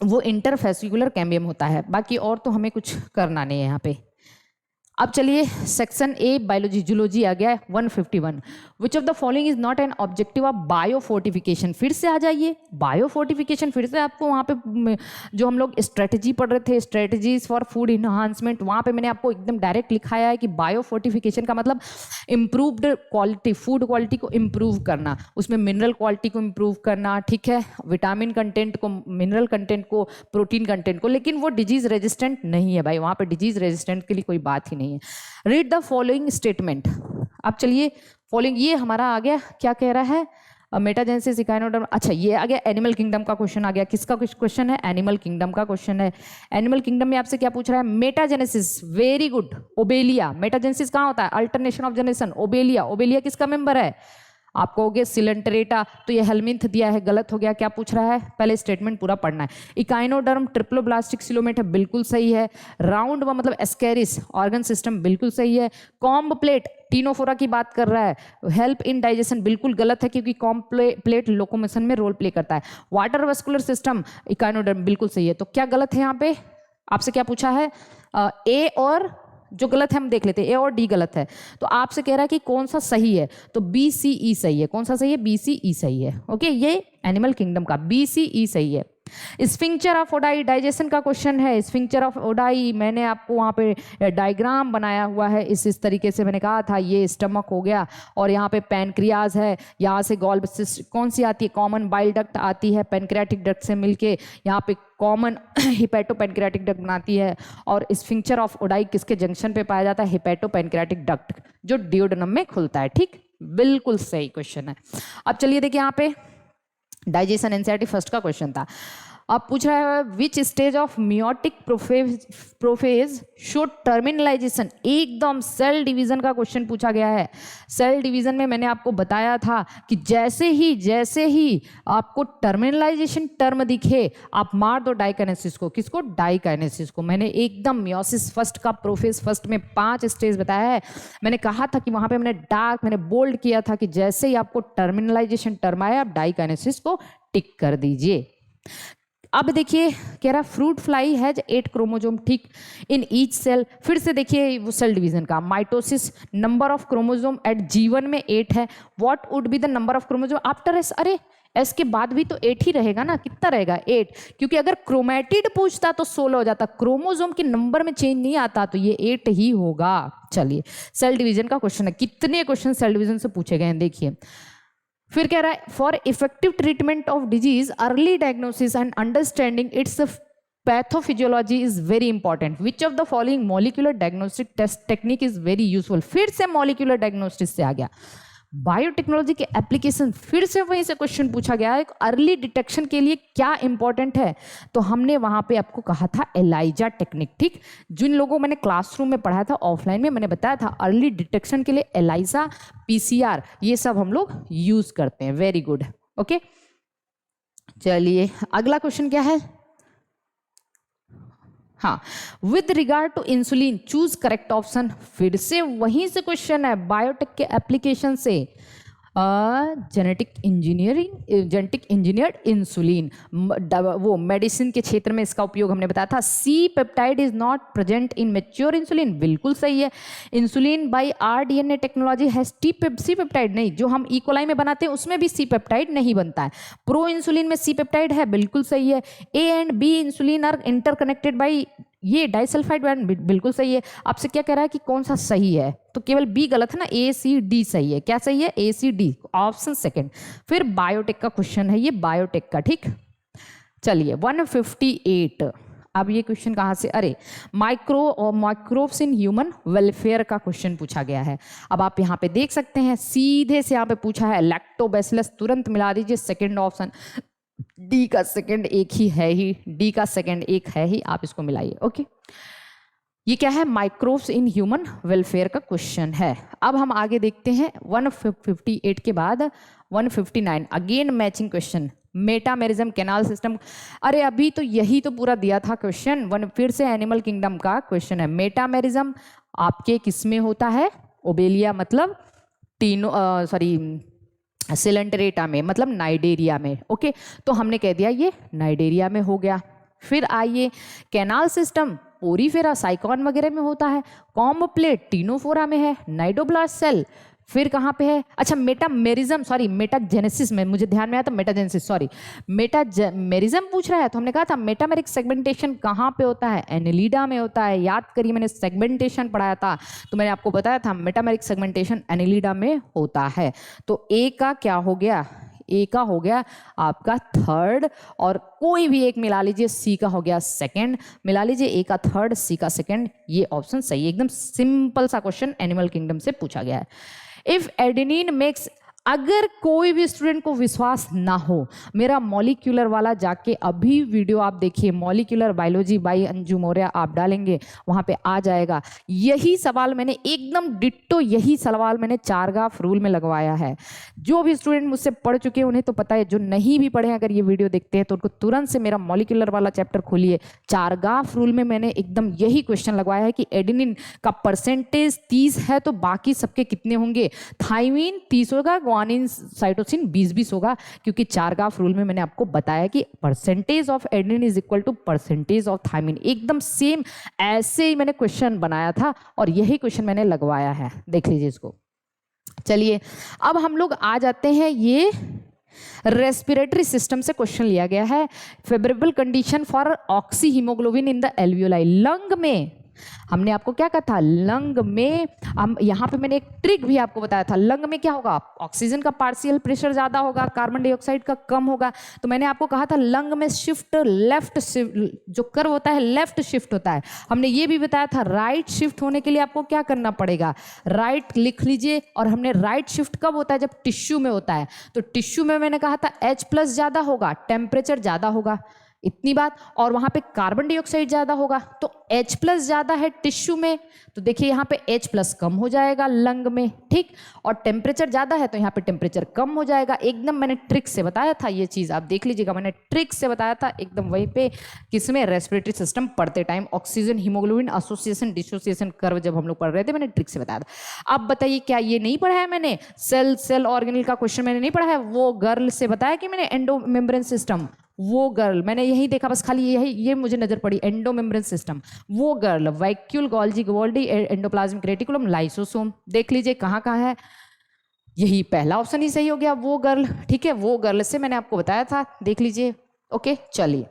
वो इंटरफेसिकुलर कैम्बियम होता है, बाकी और तो हमें कुछ करना नहीं है यहाँ पे। अब चलिए सेक्शन ए बायोलॉजी जूलॉजी आ गया है 151। विच of the following is not an objective of bio fortification. फिर से आ जाइए, बायो फोर्टिफिकेशन फिर से आपको वहाँ पे जो हम लोग स्ट्रेटजी पढ़ रहे थे, स्ट्रेटजीज फॉर फूड इन्हांसमेंट, वहाँ पे मैंने आपको एकदम डायरेक्ट लिखाया है कि बायो फोर्टिफिकेशन का मतलब इम्प्रूव्ड क्वालिटी, फूड क्वालिटी को इम्प्रूव करना, उसमें मिनरल क्वालिटी को इम्प्रूव करना, ठीक है, विटामिन कंटेंट को, मिनरल कंटेंट को, प्रोटीन कंटेंट को, लेकिन वो डिजीज रेजिस्टेंट नहीं है भाई, वहाँ पे डिजीज रेजिस्टेंट के लिए कोई बात ही नहीं है। Read the following statement. अब चलिए फॉलोइंग, ये हमारा आ गया, क्या कह रहा है, मेटाजेनेसिस इकाइनोडर्म। अच्छा ये आ गया एनिमल किंगडम का क्वेश्चन आ गया। किसका क्वेश्चन है? एनिमल किंगडम का क्वेश्चन है। एनिमल किंगडम में आपसे क्या पूछ रहा है? Metagenesis, very good, Obelia. Metagenesis कहाँ होता है? Alternation of generation, Obelia. Obelia किसका मेंबर है? आप कहोगे सिलेंटरेटा, तो ये हेलमिंथ दिया है, गलत हो गया। क्या पूछ रहा है? पहले स्टेटमेंट पूरा पढ़ना है। इकाइनोडर्म ट्रिप्लोब्लास्टिक सिलोमेट है, बिल्कुल सही है। राउंड व मतलब एस्केरिस ऑर्गन सिस्टम, बिल्कुल सही है। कॉम्ब प्लेट टीनोफोरा की बात कर रहा है। हेल्प इन डाइजेशन, बिल्कुल गलत है क्योंकि कॉम्ब प्लेट लोकोमोशन में रोल प्ले करता है। वाटर वेस्कुलर सिस्टम इकाइनोडर्म, बिल्कुल सही है। तो क्या गलत है यहाँ पे? आपसे क्या पूछा है? ए और जो गलत है हम देख लेते हैं, ए और डी गलत है। तो आपसे कह रहा है कि कौन सा सही है, तो बी सी ई सही है। कौन सा सही है? बी सी ई सही है। ओके, ये एनिमल किंगडम का बी सी ई सही है। स्फिंक्चर ऑफ ओडाई, डाइजेशन का क्वेश्चन है। स्फिंक्चर ऑफ ओडाई मैंने आपको वहाँ पे डायग्राम बनाया हुआ है, इस तरीके से मैंने कहा था। ये स्टमक हो गया और यहाँ पे पैनक्रियाज है, यहाँ से गॉल कौन सी आती है? कॉमन बाइल डक्ट आती है, पैनक्रियाटिक डक्ट से मिलके यहाँ पे कॉमन हिपैटो पैनक्रियाटिक डक्ट बनाती है। और स्फिंक्चर ऑफ ओडाई किसके जंक्शन पे पाया जाता है? हिपैटो पैनक्रियाटिक डक्ट, जो डिओडेनम में खुलता है। ठीक, बिल्कुल सही क्वेश्चन है। अब चलिए देखिए यहाँ पे डाइजेशन एनसीईआरटी फर्स्ट का क्वेश्चन था। अब पूछ रहा है which stage of meiotic prophase show terminalisation. एकदम सेल डिवीजन का क्वेश्चन पूछा गया है। सेल डिवीजन में मैंने आपको बताया था कि जैसे ही आपको टर्मिनलाइजेशन टर्म दिखे, आप मार दो डाइकाइनेसिस को। किसको? डाइकाइनेसिस को। मैंने एकदम मियोसिस फर्स्ट का प्रोफेज फर्स्ट में 5 स्टेज बताया है। मैंने कहा था कि वहां पे मैंने बोल्ड किया था कि जैसे ही आपको टर्मिनलाइजेशन टर्म आए, आप डाइकाइनेसिस को टिक कर दीजिए। अब देखिए कह रहा फ्रूट फ्लाई हैज 8 क्रोमोजोम, ठीक, इन ईच सेल। फिर से देखिए वो सेल डिवीजन का mitosis, number of chromosome at G1 में 8 है। What would be the number of chromosome after S? अरे एस के बाद भी तो 8 ही रहेगा ना। कितना रहेगा? 8, क्योंकि अगर क्रोमैटिड पूछता तो 16 हो जाता। क्रोमोजोम के नंबर में चेंज नहीं आता, तो ये 8 ही होगा। चलिए सेल डिवीजन का क्वेश्चन है। कितने क्वेश्चन सेल डिवीजन से पूछे गए हैं देखिए। फिर कह रहा है for effective treatment of disease early diagnosis and understanding its pathophysiology is very important. Which of the following molecular diagnostic test technique is very useful. फिर से मॉलिक्यूलर डायग्नोस्टिक्स से आ गया। बायोटेक्नोलॉजी के एप्लीकेशन, फिर से वहीं से क्वेश्चन पूछा गया है। अर्ली डिटेक्शन के लिए क्या इंपॉर्टेंट है? तो हमने वहां पे आपको कहा था एलाइजा टेक्निक, ठीक। जिन लोगों मैंने क्लासरूम में पढ़ाया था, ऑफलाइन में मैंने बताया था अर्ली डिटेक्शन के लिए एलाइजा, पीसीआर, ये सब हम लोग यूज करते हैं। Very good, okay. चलिए अगला क्वेश्चन क्या है? हाँ, with regard to insulin choose correct option. फिर से वहीं से क्वेश्चन है बायोटेक के एप्लीकेशन से। जेनेटिक इंजीनियर्ड इंसुलिन, वो मेडिसिन के क्षेत्र में इसका उपयोग हमने बताया था। C peptide is not present in mature insulin, बिल्कुल सही है। Insulin by rDNA technology has C peptide, नहीं, जो हम इकोलाई में बनाते हैं उसमें भी सी पेप्टाइड नहीं बनता है। प्रो इंसुलिन में सी पेप्टाइड है, बिल्कुल सही है। A and B insulin are interconnected by, ये डाइसल्फाइड बॉन्ड, बिल्कुल सही है। आपसे क्या कह रहा है कि कौन सा सही है? तो केवल बी गलत है ना, ए सी डी सही है। क्या सही है? ए सी डी, ऑप्शन सेकंड। फिर बायोटेक का क्वेश्चन है ये, बायोटेक का, ठीक। चलिए 158। अब ये क्वेश्चन कहाँ से? अरे माइक्रोब्स इन ह्यूमन वेलफेयर का क्वेश्चन पूछा गया है। अब आप यहाँ पे देख सकते हैं, सीधे से यहाँ पे पूछा है लैक्टोबैसिलस, तुरंत मिला दीजिए सेकंड ऑप्शन। डी का सेकंड एक ही है ही, डी का सेकंड एक है ही, आप इसको मिलाइए, ओके। ये क्या है? माइक्रोब्स इन ह्यूमन वेलफेयर का क्वेश्चन है। अब हम आगे देखते हैं 158 के बाद 159, again matching question, metamerism canal system. अरे अभी तो यही तो पूरा दिया था क्वेश्चन। फिर से एनिमल किंगडम का क्वेश्चन है। मेटामेरिज्म आपके किस में होता है? ओबेलिया मतलब सिलेंटरेटा में, मतलब नाइडेरिया में, ओके। तो हमने कह दिया ये नाइडेरिया में हो गया। फिर आइए कैनाल सिस्टम, पोरीफेरा साइकॉन वगैरह में होता है, कॉम्ब प्लेट टीनोफोरा में है, नाइडोब्लास्ट सेल फिर कहाँ पे है, अच्छा मेटामेरिज्म, सॉरी मेटाजेनेसिस में, मुझे ध्यान में आया था मेटाजेनेसिस, सॉरी मेटामेरिज्म पूछ रहा है, तो हमने कहा था मेटामेरिक सेगमेंटेशन कहाँ पे होता है, एनेलिडा में होता है। याद करिए मैंने सेगमेंटेशन पढ़ाया था, तो मैंने आपको बताया था मेटामेरिक सेगमेंटेशन एनेलिडा में होता है। तो ए का क्या हो गया, ए का हो गया आपका थर्ड, और कोई भी एक मिला लीजिए, सी का हो गया सेकंड, मिला लीजिए ए का थर्ड सी का सेकंड, ये ऑप्शन सही है। एकदम सिंपल सा क्वेश्चन एनिमल किंगडम से पूछा गया है। इफ एडेनिन मेक्स, अगर कोई भी स्टूडेंट को विश्वास ना हो, मेरा मॉलिक्यूलर वाला जाके अभी वीडियो आप देखिए, molecular biology by Anju Maurya आप डालेंगे वहां पे आ जाएगा। यही सवाल मैंने एकदम डिट्टो, यही सवाल मैंने चारगाफ रूल में लगवाया है। जो भी स्टूडेंट मुझसे पढ़ चुके हैं उन्हें तो पता है, जो नहीं भी पढ़े अगर ये वीडियो देखते हैं तो उनको तुरंत से मेरा मॉलिक्यूलर वाला चैप्टर खोलिए, चारगाफ रूल में मैंने एकदम यही क्वेश्चन लगवाया है कि एडेनिन का परसेंटेज 30 है तो बाकी सबके कितने होंगे, थाइमिन 30 होगा, ग्वानिन साइटोसिन 20-20 होगा, क्योंकि चारगाफ रूल में मैंने आपको बताया कि percentage of adenine is equal to percentage of thymine. एकदम सेम ऐसे ही मैंने क्वेश्चन बनाया था और यही क्वेश्चन मैंने लगवाया है, देख लीजिए इसको। चलिए अब हम लोग आ जाते हैं, ये रेस्पिरेटरी सिस्टम से क्वेश्चन लिया गया है। Favourable condition for oxy haemoglobin in the alveoli, lung में हमने आपको क्या कहा था, लंग में हम यहाँ पे मैंने एक ट्रिक भी आपको बताया था, लंग में क्या होगा, ऑक्सीजन का पार्शियल प्रेशर ज्यादा होगा, कार्बन डाइऑक्साइड का कम होगा। तो मैंने आपको कहा था लंग में शिफ्ट लेफ्ट, जो कर्व होता है लेफ्ट शिफ्ट होता है। हमने ये भी बताया था राइट शिफ्ट होने के लिए आपको क्या करना पड़ेगा, राइट लिख लीजिए। और हमने राइट शिफ्ट कब होता है, जब टिश्यू में होता है। तो टिश्यू में मैंने कहा था H+ ज्यादा होगा, टेम्परेचर ज्यादा होगा, इतनी बात। और वहां पे कार्बन डाइऑक्साइड ज्यादा होगा, तो H+ ज्यादा है टिश्यू में, तो देखिए यहाँ पे H+ कम हो जाएगा लंग में, ठीक। और टेम्परेचर ज्यादा है तो यहाँ पे टेम्परेचर कम हो जाएगा। एकदम मैंने ट्रिक से बताया था, ये चीज आप देख लीजिएगा, मैंने ट्रिक से बताया था एकदम वहीं पे, किसमें, रेस्पिरेटरी सिस्टम पढ़ते time, oxygen haemoglobin association dissociation curve जब हम लोग पढ़ रहे थे, मैंने ट्रिक से बताया था। अब बताइए क्या ये नहीं पढ़ा है मैंने, सेल ऑर्गेनल का क्वेश्चन मैंने नहीं पढ़ा है, वो गर्ल से बताया कि मैंने एंडो मेम्ब्रेन सिस्टम, वो गर्ल मैंने यही देखा, बस खाली यही ये मुझे नजर पड़ी, एंडो मेम्ब्रेन सिस्टम, वो girl, vacuole Golgi Golgi endoplasmic reticulum lysosome, देख लीजिए कहाँ कहाँ है, यही पहला ऑप्शन ही सही हो गया, वो गर्ल, ठीक है। वो गर्ल से मैंने आपको बताया था, देख लीजिए। ओके चलिए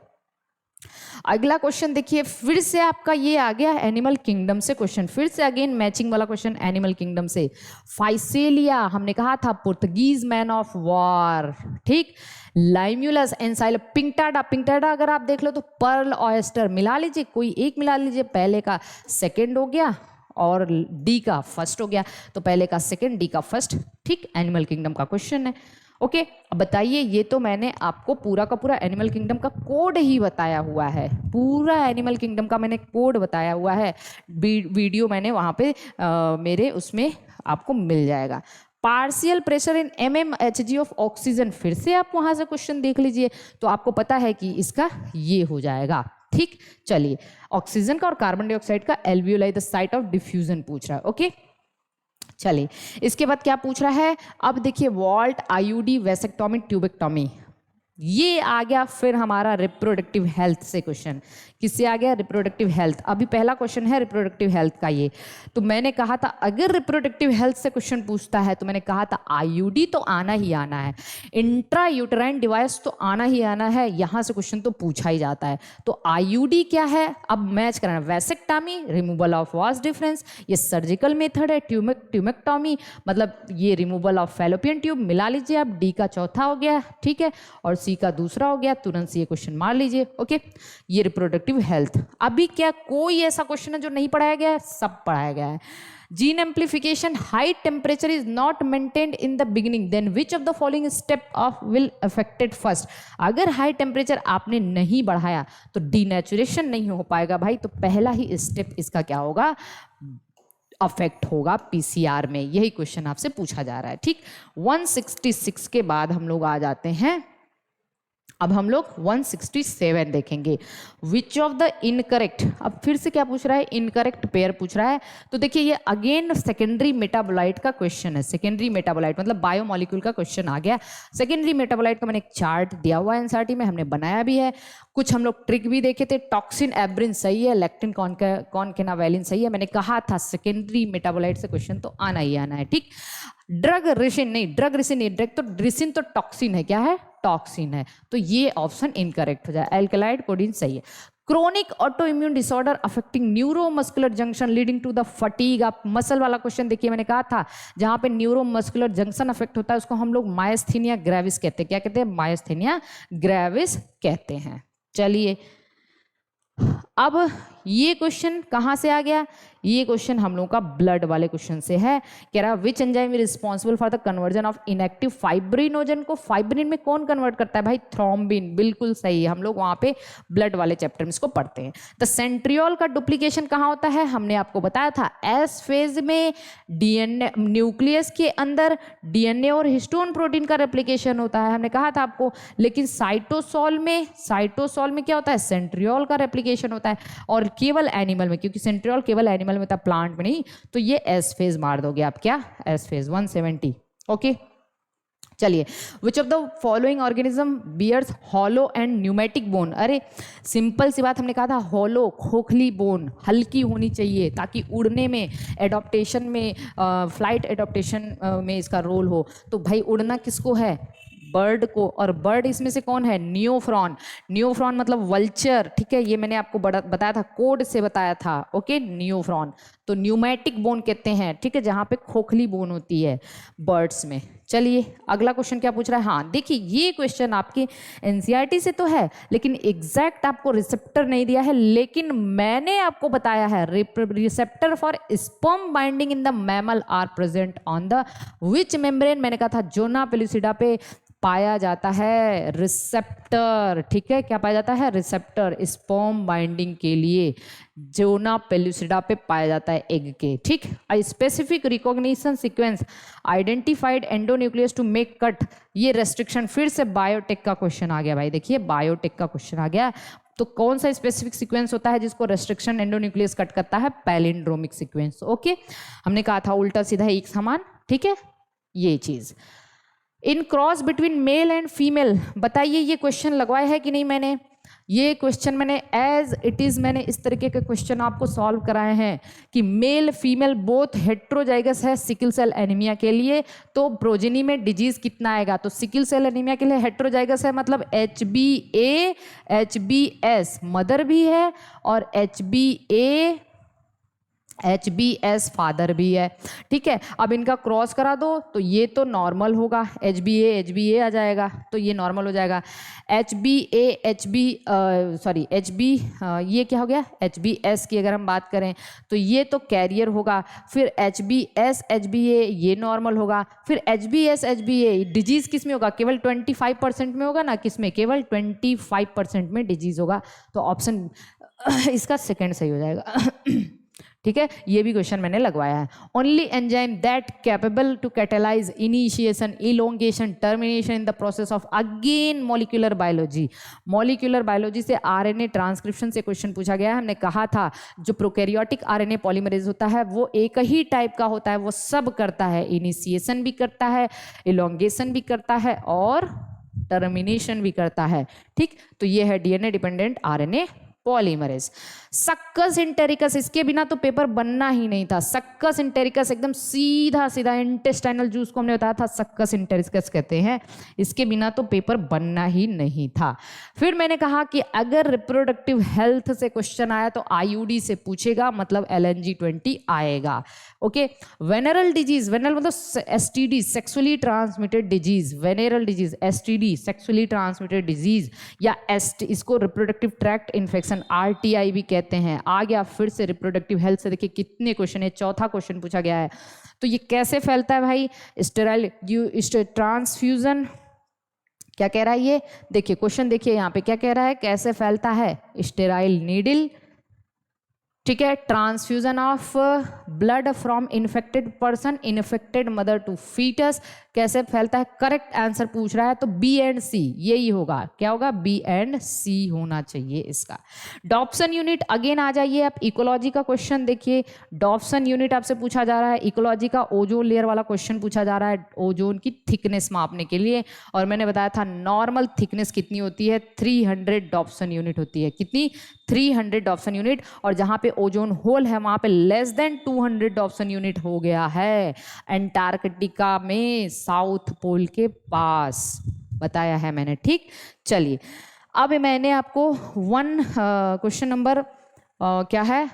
अगला क्वेश्चन देखिए, फिर से आपका ये आ गया एनिमल किंगडम से क्वेश्चन, फिर से अगेन मैचिंग वाला क्वेश्चन एनिमल किंगडम से। फाइसेलिया हमने कहा था पुर्तगीज मैन ऑफ वॉर, ठीक। लाइम्यूलस एंसाइल, पिंक्टाडा, पिंक्टाडा अगर आप देख लो तो पर्ल ऑयस्टर, मिला लीजिए कोई एक मिला लीजिए, पहले का सेकेंड हो गया और डी का फर्स्ट हो गया, तो पहले का सेकेंड डी का फर्स्ट, ठीक। एनिमल किंगडम का क्वेश्चन है। ओके अब बताइए, ये तो मैंने आपको पूरा का पूरा एनिमल किंगडम का कोड ही बताया हुआ है, पूरा एनिमल किंगडम का मैंने कोड बताया हुआ है, वीडियो मैंने वहाँ पे मेरे उसमें आपको मिल जाएगा। Partial pressure in mmHg of oxygen, फिर से आप वहाँ से क्वेश्चन देख लीजिए तो आपको पता है कि इसका ये हो जाएगा, ठीक। चलिए ऑक्सीजन का और कार्बन डाइऑक्साइड का alveoli the site of diffusion पूछ रहा है, ओके। चलिए इसके बाद क्या पूछ रहा है, अब देखिए वॉल्ट आईयूडी वेसेक्टोमी ट्यूबेक्टोमी, ये आ गया फिर हमारा रिप्रोडक्टिव हेल्थ से क्वेश्चन। किससे आ गया, रिप्रोडक्टिव हेल्थ। अभी पहला क्वेश्चन है रिप्रोडक्टिव हेल्थ का ये, तो मैंने कहा था अगर रिप्रोडक्टिव हेल्थ से क्वेश्चन पूछता है तो मैंने कहा था आईयूडी तो आना ही आना है, इंट्रा यूटेराइन डिवाइस तो आना ही आना है, यहाँ से क्वेश्चन तो पूछा ही जाता है। तो आईयूडी क्या है, अब मैच कराना, vasectomy removal of vas deferens, ये सर्जिकल मेथड है, ट्यूमेक्टोमी मतलब ये रिमूवल ऑफ फैलोपियन ट्यूब, मिला लीजिए आप, डी का चौथा हो गया, ठीक है, और सी का दूसरा हो गया, तुरंत से ये क्वेश्चन मार लीजिए, ओके। ये रिप्रोडक्टिव हेल्थ। अभी क्या कोई ऐसा क्वेश्चन है जो नहीं पढ़ाया गया है, सब पढ़ाया गया है। Gene amplification, high temperature is not maintained in the beginning, then which of the following step of will affected first. अगर हाई टेम्परेचर आपने नहीं बढ़ाया तो डीनेचुरेशन नहीं हो पाएगा भाई, तो पहला ही स्टेप इसका क्या होगा, अफेक्ट होगा पीसीआर में। यही क्वेश्चन आपसे पूछा जा रहा है, ठीक। 166 के बाद हम लोग आ जाते हैं अब हम लोग 167 देखेंगे। विच ऑफ द इनकरेक्ट, अब फिर से क्या पूछ रहा है, इनकरेक्ट पेयर पूछ रहा है। तो देखिए ये अगेन सेकेंडरी मेटाबोलाइट का क्वेश्चन है। सेकेंडरी मेटाबोलाइट मतलब बायोमोलिक्यूल का क्वेश्चन आ गया। सेकेंडरी मेटाबोलाइट का मैंने एक चार्ट दिया हुआ है एनसीईआरटी में, हमने बनाया भी है। कुछ हम लोग ट्रिक भी देखे थे। टॉक्सिन एब्रिन सही है, लेक्टिन कॉनकेनावैलिन सही है। मैंने कहा था सेकेंडरी मेटाबोलाइट से क्वेश्चन तो आना ही आना है, ठीक। ड्रग रिसिन नहीं, ड्रग रिसिन नहीं, ड्रग तो रिसिन तो टॉक्सिन है, क्या है, टॉक्सिन है। तो ये ऑप्शन इनकरेक्ट हो जाए। एल्कलाइड कोडीन सही है। Chronic auto immune disorder affecting neuromuscular junction leading to the fatigue. आप मसल वाला क्वेश्चन देखिए, मैंने कहा था जहां पे न्यूरोमस्कुलर जंक्शन अफेक्ट होता है उसको हम लोग मायस्थीनिया ग्रेविस कहते हैं। क्या कहते हैं, मायस्थीनिया ग्रेविस कहते हैं। चलिए अब ये क्वेश्चन कहां से आ गया, ये क्वेश्चन हम लोगों का ब्लड वाले क्वेश्चन से है। कह रहा which enzyme responsible for the conversion of inactive fibrinogen को फाइब्रिन में कौन कन्वर्ट करता है भाई, थ्रोम्बिन। बिल्कुल सही है, हम लोग वहां पे ब्लड वाले चैप्टर में इसको पढ़ते हैं। तो सेंट्रियोल का डुप्लीकेशन कहाँ होता है, हमने आपको बताया था एस फेज में, डीएनए न्यूक्लियस के अंदर डीएनए और हिस्टोन प्रोटीन का रेप्लिकेशन होता है, हमने कहा था आपको। लेकिन साइटोसोल में क्या होता है, सेंट्रियोल का रेप्लिकेशन होता है। और केवल एनिमल में, क्योंकि सेंट्रियोल केवल एनिमल में था, प्लांट में नहीं, तो ये एस फेज मार दोगे आप, क्या एस फेज 170। ओके चलिए, which of the following organism bears hollow and pneumatic bone. अरे सिंपल सी बात, हमने कहा था हॉलो खोखली बोन हल्की होनी चाहिए ताकि उड़ने में, एडॉप्टेशन में, फ्लाइट एडॉप्टेशन में इसका रोल हो। तो भाई उड़ना किसको है, बर्ड को। और बर्ड इसमें से कौन है, नियोफ्रॉन। नियोफ्रॉन मतलब वल्चर, ठीक है, ये मैंने आपको बताया था, कोड से बताया था। ओके नियोफ्रॉन तो न्यूमेटिक बोन कहते हैं, ठीक है, जहां पे खोखली बोन होती है बर्ड्स में। चलिए अगला क्वेश्चन क्या पूछ रहा है। हाँ देखिए ये क्वेश्चन आपके एनसीईआरटी से तो है, लेकिन एग्जैक्ट आपको रिसेप्टर नहीं दिया है, लेकिन मैंने आपको बताया है receptor for sperm binding in the mammal are present on the which membrane. मैंने कहा था जोना पेलुसिडा पे पाया जाता है रिसेप्टर, ठीक है, क्या पाया जाता है, रिसेप्टर स्पर्म बाइंडिंग के लिए जोना पेलुसिडा पे पाया जाता है एग के, ठीक। A specific recognition sequence identified endonuclease to make cut. ये रेस्ट्रिक्शन फिर से बायोटेक का क्वेश्चन आ गया भाई, देखिए बायोटेक का क्वेश्चन आ गया। तो कौन सा स्पेसिफिक सीक्वेंस होता है जिसको रेस्ट्रिक्शन एंडोन्यूक्लियस कट करता है, पैलिंड्रोमिक सीक्वेंस। ओके हमने कहा था उल्टा सीधा एक समान, ठीक है, ये चीज। In cross between male and female, बताइए ये क्वेश्चन लगवाया है कि नहीं मैंने, ये क्वेश्चन मैंने एज इट इज मैंने इस तरीके के क्वेश्चन आपको सॉल्व कराए हैं कि मेल फीमेल बोथ हेट्रोजाइगस है सिकल सेल एनीमिया के लिए, तो प्रोजेनी में डिजीज कितना आएगा, तो सिकल सेल एनीमिया के लिए हेट्रोजाइगस है मतलब HbA HbS मदर भी है और HbS फादर भी है, ठीक है। अब इनका क्रॉस करा दो तो ये तो नॉर्मल होगा, HbA आ जाएगा, तो ये नॉर्मल हो जाएगा। ये क्या हो गया, HbS की अगर हम बात करें तो ये तो कैरियर होगा, फिर HbS HbA ये नॉर्मल होगा, फिर HbS HbA डिजीज किस में होगा, केवल 25% में होगा ना, किस में, केवल 25% में डिजीज होगा। तो ऑप्शन इसका सेकंड सही हो जाएगा ठीक है, ये भी क्वेश्चन मैंने लगवाया है। Only enzyme that capable to catalyse initiation elongation termination in the process of again molecular biology. Molecular biology से आरएनए ट्रांसक्रिप्शन से क्वेश्चन पूछा गया है। हमने कहा था जो प्रोकैरियोटिक आरएनए पॉलीमरेज होता है वो एक ही टाइप का होता है, वो सब करता है, इनिशिएशन भी करता है, इलोंगेशन भी करता है और टर्मिनेशन भी करता है, ठीक। तो ये है DNA dependent RNA polymerase. Succus entericus, इसके बिना तो पेपर बनना ही नहीं था। सक्कस इंटेरिकस एकदम सीधा सीधा इंटेस्टाइनल जूस को हमने बताया था सक्कस इंटेरिकस कहते हैं, इसके बिना तो पेपर बनना ही नहीं था। फिर मैंने कहा कि अगर रिप्रोडक्टिव हेल्थ से क्वेश्चन आया तो आईयूडी से पूछेगा, मतलब LNG20 आएगा। ओके वेनरल डिजीज, वेनरल मतलब STD sexually transmitted disease, venereal disease STD sexually transmitted disease या इसको रिप्रोडक्टिव ट्रैक्ट इन्फेक्शन RTI भी कहते हैं। आ गया फिर से रिप्रोडक्टिव हेल्थ से, देखिए कितने क्वेश्चन है, चौथा क्वेश्चन पूछा गया है। तो ये कैसे फैलता है भाई, स्टेराइल ट्रांसफ्यूजन, क्या कह रहा है ये, देखिए क्वेश्चन देखिए यहाँ पे क्या कह रहा है, कैसे फैलता है, स्टेराइल नीडल ठीक है, transfusion of blood from infected person, infected mother to foetus, कैसे फैलता है? करेक्ट आंसर पूछ रहा है तो बी एंड सी यही होगा। क्या होगा? बी एंड सी होना चाहिए इसका। डॉप्सन यूनिट, अगेन आ जाइए आप, इकोलॉजी का क्वेश्चन देखिए। डॉप्सन यूनिट आपसे पूछा जा रहा है, इकोलॉजी का ओजोन लेयर वाला क्वेश्चन पूछा जा रहा है, ओजोन की थिकनेस मापने के लिए। और मैंने बताया था नॉर्मल थिकनेस कितनी होती है? 300 डॉप्सन यूनिट होती है। कितनी? 300 डॉप्सन यूनिट। और जहां पे ओजोन होल है वहां पे लेस देन 200 डॉप्सन यूनिट हो गया है अंटार्कटिका में, साउथ पोल के पास, बताया है मैंने। ठीक, चलिए अब मैंने आपको क्वेश्चन नंबर क्या है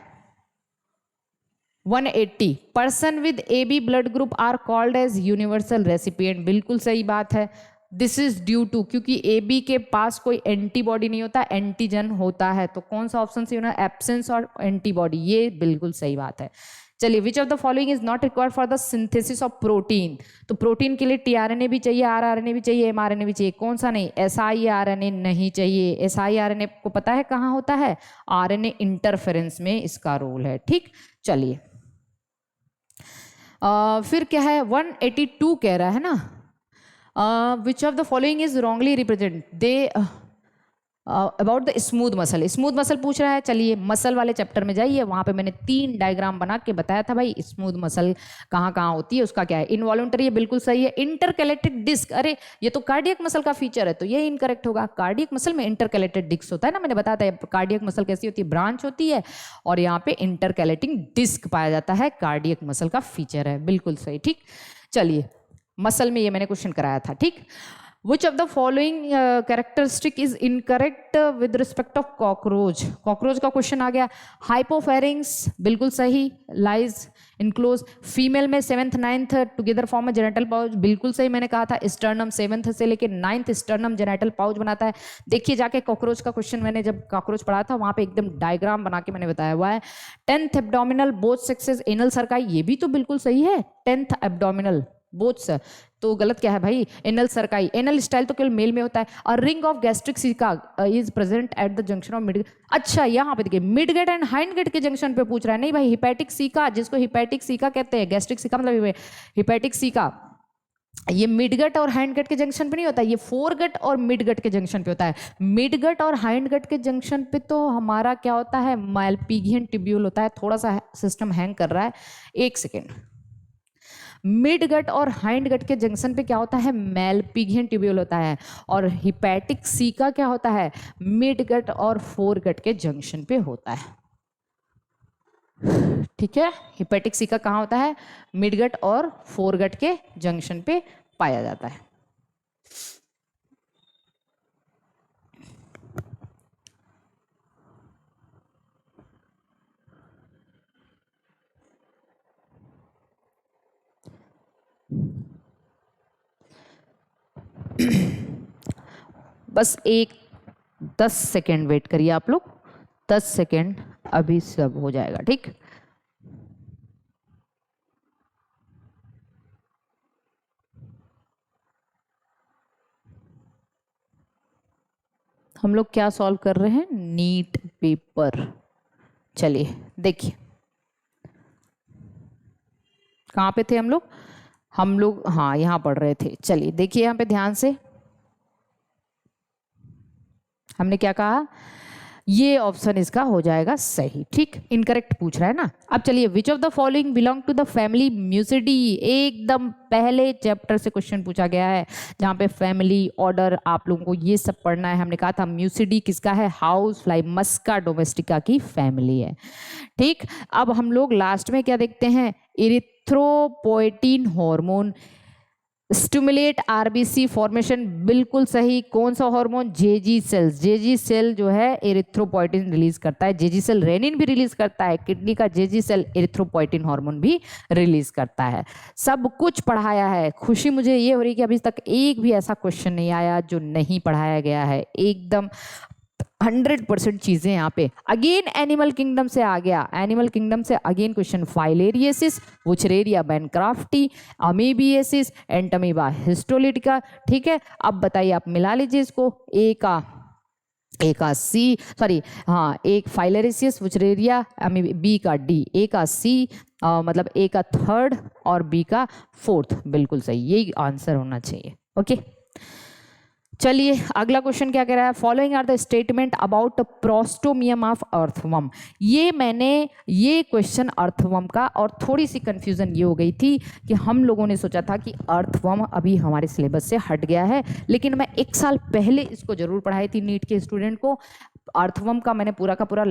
180, person with A B blood group are called as universal recipient. बिल्कुल सही बात है। दिस इज ड्यू टू, क्योंकि ए बी के पास कोई एंटीबॉडी नहीं होता, एंटीजन होता है। तो कौन सा ऑप्शन सही होना? एब्सेंस और एंटीबॉडी, ये बिल्कुल सही बात है। चलिए, which of the following is not required for the synthesis of protein. तो प्रोटीन के लिए टीआरएनए भी चाहिए, आरआरएनए भी चाहिए, एमआरएनए भी चाहिए। कौन सा नहीं? एसआईआरएनए नहीं चाहिए। एसआईआरएनए को पता है कहाँ होता है? आरएनए इंटरफेरेंस में इसका रोल है। ठीक, चलिए फिर क्या है 182 कह रहा है ना, विच of the following is wrongly represent they about the smooth muscle. Smooth muscle पूछ रहा है। चलिए मसल वाले चैप्टर में जाइए, वहां पे मैंने 3 डायग्राम बना के बताया था भाई स्मूथ मसल कहाँ कहाँ होती है, उसका क्या है। इनवॉलंटरी, ये बिल्कुल सही है। इंटरकलेटेड डिस्क, अरे ये तो कार्डियक मसल का फीचर है, तो ये इनकरेक्ट होगा। कार्डियक मसल में इंटरकलेटेड डिस्क होता है ना, मैंने बताया था। कार्डियक मसल कैसी होती है? ब्रांच होती है, और यहाँ पे इंटरकलेटिंग डिस्क पाया जाता है, कार्डियक मसल का फीचर है। बिल्कुल सही। ठीक, चलिए मसल में ये मैंने क्वेश्चन कराया था। ठीक, Which of the following characteristic is incorrect with respect of cockroach? cockroach का क्वेश्चन आ गया। हाइपोफेरिंग्स बिल्कुल सही, लाइज इनक्लोज। फीमेल में 7th 9th together form genital pouch, बिल्कुल सही। मैंने कहा था स्टर्नम 7th से लेके 9th स्टर्नम जेनेटल पाउच बनाता है। देखिए जाके कॉकरोच का क्वेश्चन, मैंने जब कॉकरोच पढ़ा था वहां पे एकदम डायग्राम बना के मैंने बताया हुआ है। 10th abdominal both sexes anal cerci, ये भी तो बिल्कुल सही है। 10th एब्डोमिनल बोथ, तो गलत क्या है भाई? एनल सर्काई, एनल स्टाइल तो केवल मेल में होता है। और ring of gastric caeca is present at the junction of mid. अच्छा यहाँ पे देखिए मिडगेट एंड हाइंडगेट के जंक्शन पे पूछ रहा है। नहीं भाई, हिपैटिक सीका, जिसको हिपैटिक सीका कहते हैं, गैस्ट्रिक सीका मतलब हिपैटिक सीका, ये मिडगट और हाइंडगट के जंक्शन पे नहीं होता, ये फोरगट और मिडगट के जंक्शन पे होता है। मिडगट और हाइंडगट के जंक्शन पे तो हमारा क्या होता है? मालपीगियन ट्यूब्यूल होता है। थोड़ा सा सिस्टम हैंग कर रहा है, एक सेकेंड। मिडगट और हाइंडगट के जंक्शन पे क्या होता है? मैलपिगियन ट्यूब्यूल होता है। और हिपैटिक सीका क्या होता है? मिडगट और फोरगट के जंक्शन पे होता है। ठीक है, हिपैटिक सीका कहाँ होता है? मिडगट और फोरगट के जंक्शन पे पाया जाता है। बस 10 सेकेंड वेट करिए आप लोग, 10 सेकेंड, अभी सब हो जाएगा। ठीक, हम लोग क्या सॉल्व कर रहे हैं? NEET paper. चलिए देखिए कहाँ पे थे हम लोग? हाँ यहाँ पढ़ रहे थे। चलिए देखिए यहाँ पे ध्यान से, हमने क्या कहा? ये ऑप्शन इसका हो जाएगा सही। ठीक, इनकरेक्ट पूछ रहा है ना। अब चलिए, which of the following belong to the family Muscidae. एकदम पहले चैप्टर से क्वेश्चन पूछा गया है, जहाँ पे फैमिली ऑर्डर आप लोगों को ये सब पढ़ना है। हमने कहा था म्यूसिडी किसका है? हाउस फ्लाई, मस्का डोमेस्टिका की फैमिली है। ठीक, अब हम लोग लास्ट में क्या देखते हैं? Erythropoietin hormone stimulate RBC formation, बिल्कुल सही। कौन सा hormone? JG cells. JG cell जो है एरिथ्रोपोएटिन रिलीज करता है। जेजी सेल रेनिन भी रिलीज करता है। किडनी का जेजी सेल एरिथ्रोपोएटिन हार्मोन भी रिलीज करता है। सब कुछ पढ़ाया है। खुशी मुझे ये हो रही कि अभी तक एक भी ऐसा क्वेश्चन नहीं आया जो नहीं पढ़ाया गया है। एकदम 100% चीजें यहाँ पे। अगेन एनिमल किंगडम से आ गया। एनिमल किंगडम से again question, filariasis, Wuchereria bancrofti, amoebiasis, Entamoeba histolytica. ठीक है, अब बताइए, आप मिला लीजिए इसको। ए का ए का सी, सॉरी हाँ, एक फाइलेरिसियस वुचरेरिया, बी का डी, ए का सी मतलब ए का थर्ड और बी का फोर्थ, बिल्कुल सही, यही आंसर होना चाहिए। ओके चलिए अगला क्वेश्चन क्या कह रहा है, following are the statement about prostomium of earthworm. ये क्वेश्चन अर्थवर्म का, और थोड़ी सी कंफ्यूजन ये हो गई थी कि हम लोगों ने सोचा था कि अर्थवर्म अभी हमारे सिलेबस से हट गया है, लेकिन मैं 1 साल पहले इसको जरूर पढ़ाई थी नीट के स्टूडेंट को। अर्थवर्म का मैंने पूरा का पूरा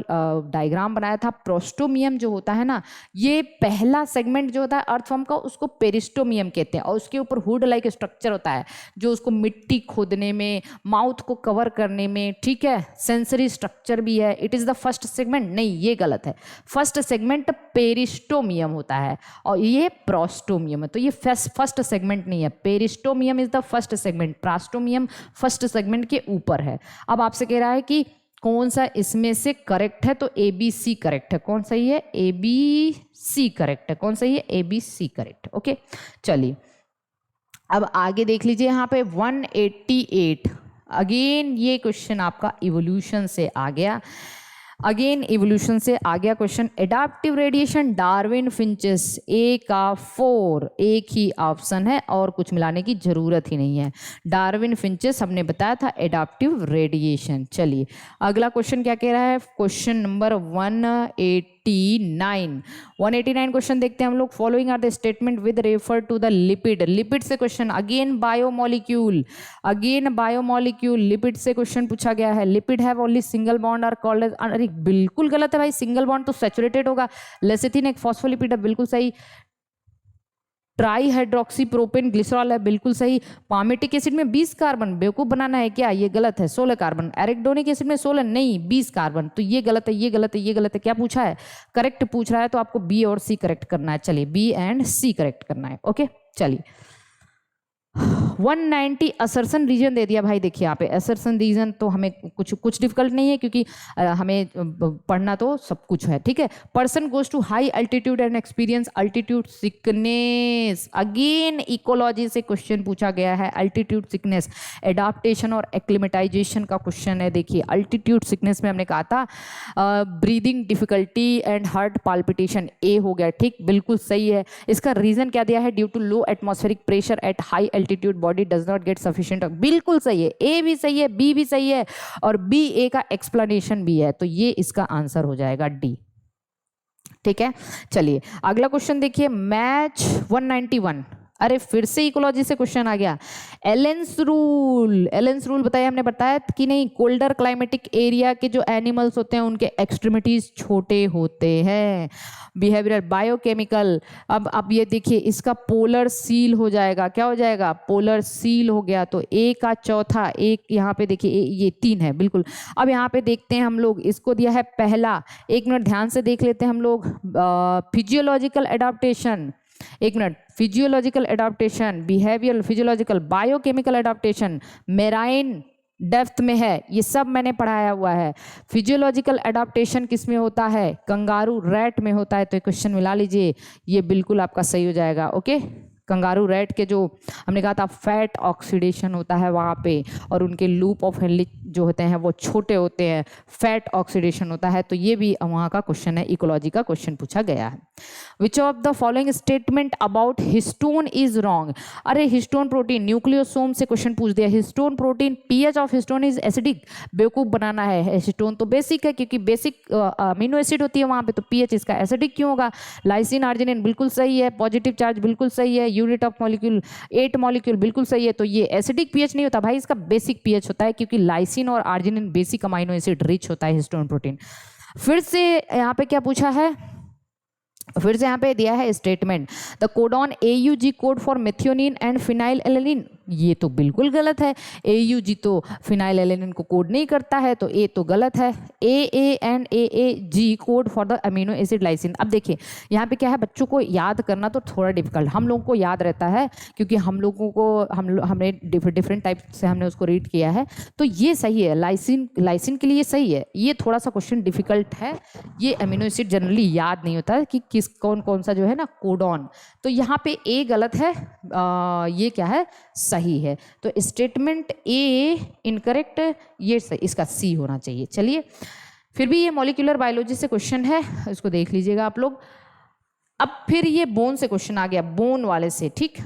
डायग्राम बनाया था। प्रोस्टोमियम जो होता है ना, ये पहला सेगमेंट जो होता है अर्थवर्म का, उसको पेरिस्टोमियम कहते हैं, और उसके ऊपर हुड लाइक स्ट्रक्चर होता है जो उसको मिट्टी खोदने में, माउथ को कवर करने में, ठीक है, सेंसरी स्ट्रक्चर भी है। It is the first segment, नहीं ये गलत है, फर्स्ट सेगमेंट पेरिस्टोमियम होता है और ये प्रोस्टोमियम है, तो ये फर्स्ट सेगमेंट नहीं है, peristomium is the first segment, prostomium first segment के ऊपर है। अब आपसे कह रहा है कि कौन सा इसमें से करेक्ट है, तो ए बी सी करेक्ट है। कौन सही है, ए बी सी करेक्ट है। कौन सही है, A B C correct. Okay चलिए अब आगे देख लीजिए यहाँ पे 188, अगेन ये क्वेश्चन आपका इवोल्यूशन से आ गया, अगेन इवोल्यूशन से आ गया क्वेश्चन। Adaptive radiation, Darwin finches, A का 4, एक ही ऑप्शन है और कुछ मिलाने की जरूरत ही नहीं है। डार्विन फिंचेस हमने बताया था एडाप्टिव रेडिएशन। चलिए अगला क्वेश्चन क्या कह रहा है, क्वेश्चन नंबर 189 क्वेश्चन देखते हैं हम लोग। Following are the statement with refer to the lipid. Lipid से क्वेश्चन, अगेन बायोमोलिक्यूल, लिपिड से क्वेश्चन पूछा गया है। Lipid have only single bond are called as, अरे बिल्कुल गलत है भाई, सिंगल बॉन्ड तो सैचुरेटेड होगा। लेसिथिन एक फॉस्फोलिपिड है, बिल्कुल सही। ट्राई हाइड्रोक्सी प्रोपेन ग्लिसरॉल है, बिल्कुल सही। पामेटिक एसिड में 20 कार्बन, बेवकूफ बनाना है क्या, ये गलत है, 16 कार्बन। एरिकडोनिक एसिड में 16 नहीं, 20 कार्बन, तो ये गलत है, ये गलत है, ये गलत है। क्या पूछा है, करेक्ट पूछ रहा है, तो आपको बी और सी करेक्ट करना है। चलिए बी एंड सी करेक्ट करना है। ओके चलिए 190 असर्सन रीजन दे दिया भाई। देखिए यहाँ पे असर्सन रीजन तो हमें कुछ डिफिकल्ट नहीं है, क्योंकि हमें पढ़ना तो सब कुछ है, ठीक है। Person goes to high altitude and experience altitude sickness, again ecology से क्वेश्चन पूछा गया है। अल्टीट्यूड सिकनेस, एडाप्टेशन और एक्लिमेटाइजेशन का क्वेश्चन है। देखिए अल्टीट्यूड सिकनेस में हमने कहा था breathing difficulty and heart palpitation, A हो गया, ठीक, बिल्कुल सही है। इसका रीजन क्या दिया है, due to low atmospheric pressure at high altitude body does not get sufficient, बिल्कुल सही है। ए भी सही है, बी भी सही है, और बी ए का एक्सप्लेनेशन भी है, तो ये इसका आंसर हो जाएगा डी, ठीक है। चलिए अगला क्वेश्चन देखिए, मैच 191, अरे फिर से इकोलॉजी से क्वेश्चन आ गया। एलेंस रूल बताया, हमने बताया कि नहीं, कोल्डर क्लाइमेटिक एरिया के जो एनिमल्स होते हैं उनके एक्सट्रीमिटीज छोटे होते हैं। बिहेवियरल, बायोकेमिकल, अब ये देखिए इसका पोलर सील हो जाएगा, क्या हो जाएगा, पोलर सील हो गया, तो ए का चौथा, एक यहाँ पे देखिए ये 3 है, बिल्कुल। अब यहाँ पे देखते हैं हम लोग, इसको दिया है पहला, 1 मिनट ध्यान से देख लेते हैं हम लोग। Physiological adaptation, 1 minute, physiological adaptation, behavioural, physiological, biochemical adaptation, marine depth में है, ये सब मैंने पढ़ाया हुआ है। फिजियोलॉजिकल एडाप्टेशन किस में होता है, कंगारू रैट में होता है, तो क्वेश्चन मिला लीजिए, ये बिल्कुल आपका सही हो जाएगा। ओके, कंगारू रैट के जो हमने कहा था फैट ऑक्सीडेशन होता है वहाँ पे, और उनके लूप ऑफ हेनली जो होते हैं वो छोटे होते हैं, फैट ऑक्सीडेशन होता है, तो ये भी वहाँ का क्वेश्चन है, इकोलॉजी का क्वेश्चन पूछा गया है। विच of the following statement about histone is wrong, अरे हिस्टोन प्रोटीन, न्यूक्लियोसोम से क्वेश्चन पूछ दिया। Histone protein, pH of histone is acidic, बेवकूफ बनाना है, हिस्टोन तो बेसिक है, क्योंकि बेसिक अमीनो एसिड होती है वहाँ पे, तो पीएच इसका एसिडिक क्यों होगा। लाइसिन आर्जिनिन बिल्कुल सही है, पॉजिटिव चार्ज बिल्कुल सही है, यूनिट ऑफ मॉलिक्यूल 8 मॉलिक्यूल बिल्कुल सही है, तो ये एसिडिक पीएच नहीं होता भाई, इसका बेसिक पीएच होता है, क्योंकि लाइसिन और arginine basic amino acid rich होता है हिस्टोन प्रोटीन। फिर से यहाँ पे क्या पूछा है, फिर से यहाँ पे दिया है statement, the codon AUG code for methionine and phenyl alanine, ये तो बिल्कुल गलत है। AUG तो फिनाइल एलेनिन को कोड नहीं करता है, तो ए तो गलत है। AA and AAG code for the amino acid lysine. अब देखिए यहाँ पे क्या है, बच्चों को याद करना तो थोड़ा डिफिकल्ट, हम लोगों को याद रहता है, क्योंकि हम लोगों को हमने डिफरेंट टाइप से हमने उसको रीड किया है, तो ये सही है, लाइसिन के लिए सही है। ये थोड़ा सा क्वेश्चन डिफिकल्ट है, ये अमीनो एसिड जनरली याद नहीं होता है कि कौन कौन सा जो है ना कोडॉन, तो यहाँ पे ए गलत है, ये क्या है, सही है। तो स्टेटमेंट ए इनकरेक्ट, ये सही, इसका सी होना चाहिए। चलिए, फिर भी ये मॉलिक्यूलर बायोलॉजी से क्वेश्चन है, इसको देख लीजिएगा आप लोग। अब फिर ये बोन से क्वेश्चन आ गया, बोन वाले से, ठीक।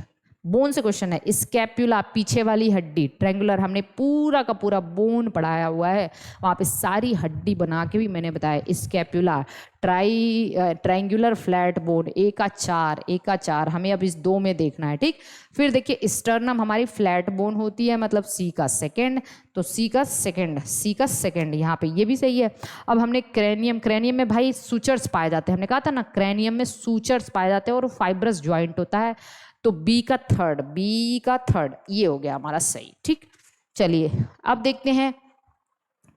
बोन से क्वेश्चन है, स्कैप्यूला, पीछे वाली हड्डी, ट्रायंगुलर, हमने पूरा का पूरा बोन पढ़ाया हुआ है, वहाँ पे सारी हड्डी बना के भी मैंने बताया। स्कैप्यूला, ट्रायंगुलर फ्लैट बोन, ए का चार, हमें अब इस 2 में देखना है, ठीक। फिर देखिए स्टर्नम हमारी फ्लैट बोन होती है, मतलब सी का सेकेंड, तो सी का सेकेंड यहाँ पे, ये भी सही है। अब हमने क्रेनियम में भाई सूचर्स पाए जाते हैं, हमने कहा था ना क्रेनियम में सूचर्स पाए जाते हैं और फाइब्रस ज्वाइंट होता है, तो बी का थर्ड, ये हो गया हमारा सही, ठीक। चलिए अब देखते हैं,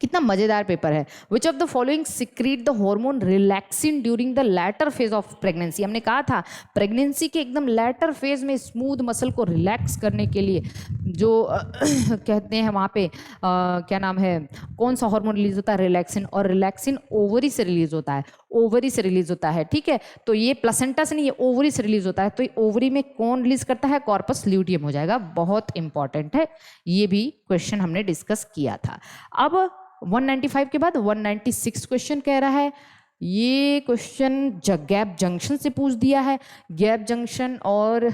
कितना मजेदार पेपर है। विच of the following secrete the hormone relaxin during the latter phase of pregnancy. हमने कहा था प्रेगनेंसी के एकदम लैटर फेज में स्मूथ मसल को रिलैक्स करने के लिए जो कहते हैं वहाँ पे क्या नाम है, कौन सा हार्मोन रिलीज होता है, रिलैक्सिन, और रिलैक्सिन ओवरी से रिलीज होता है, ठीक है। तो ये प्लेसेंटा से नहीं, ये ओवरी से रिलीज होता है, तो ओवरी में कौन रिलीज करता है, कॉर्पस ल्यूटियम हो जाएगा, बहुत इंपॉर्टेंट है, ये भी क्वेश्चन हमने डिस्कस किया था। अब 195 के बाद 196 क्वेश्चन कह रहा है, ये क्वेश्चन गैप जंक्शन से पूछ दिया है, गैप जंक्शन, और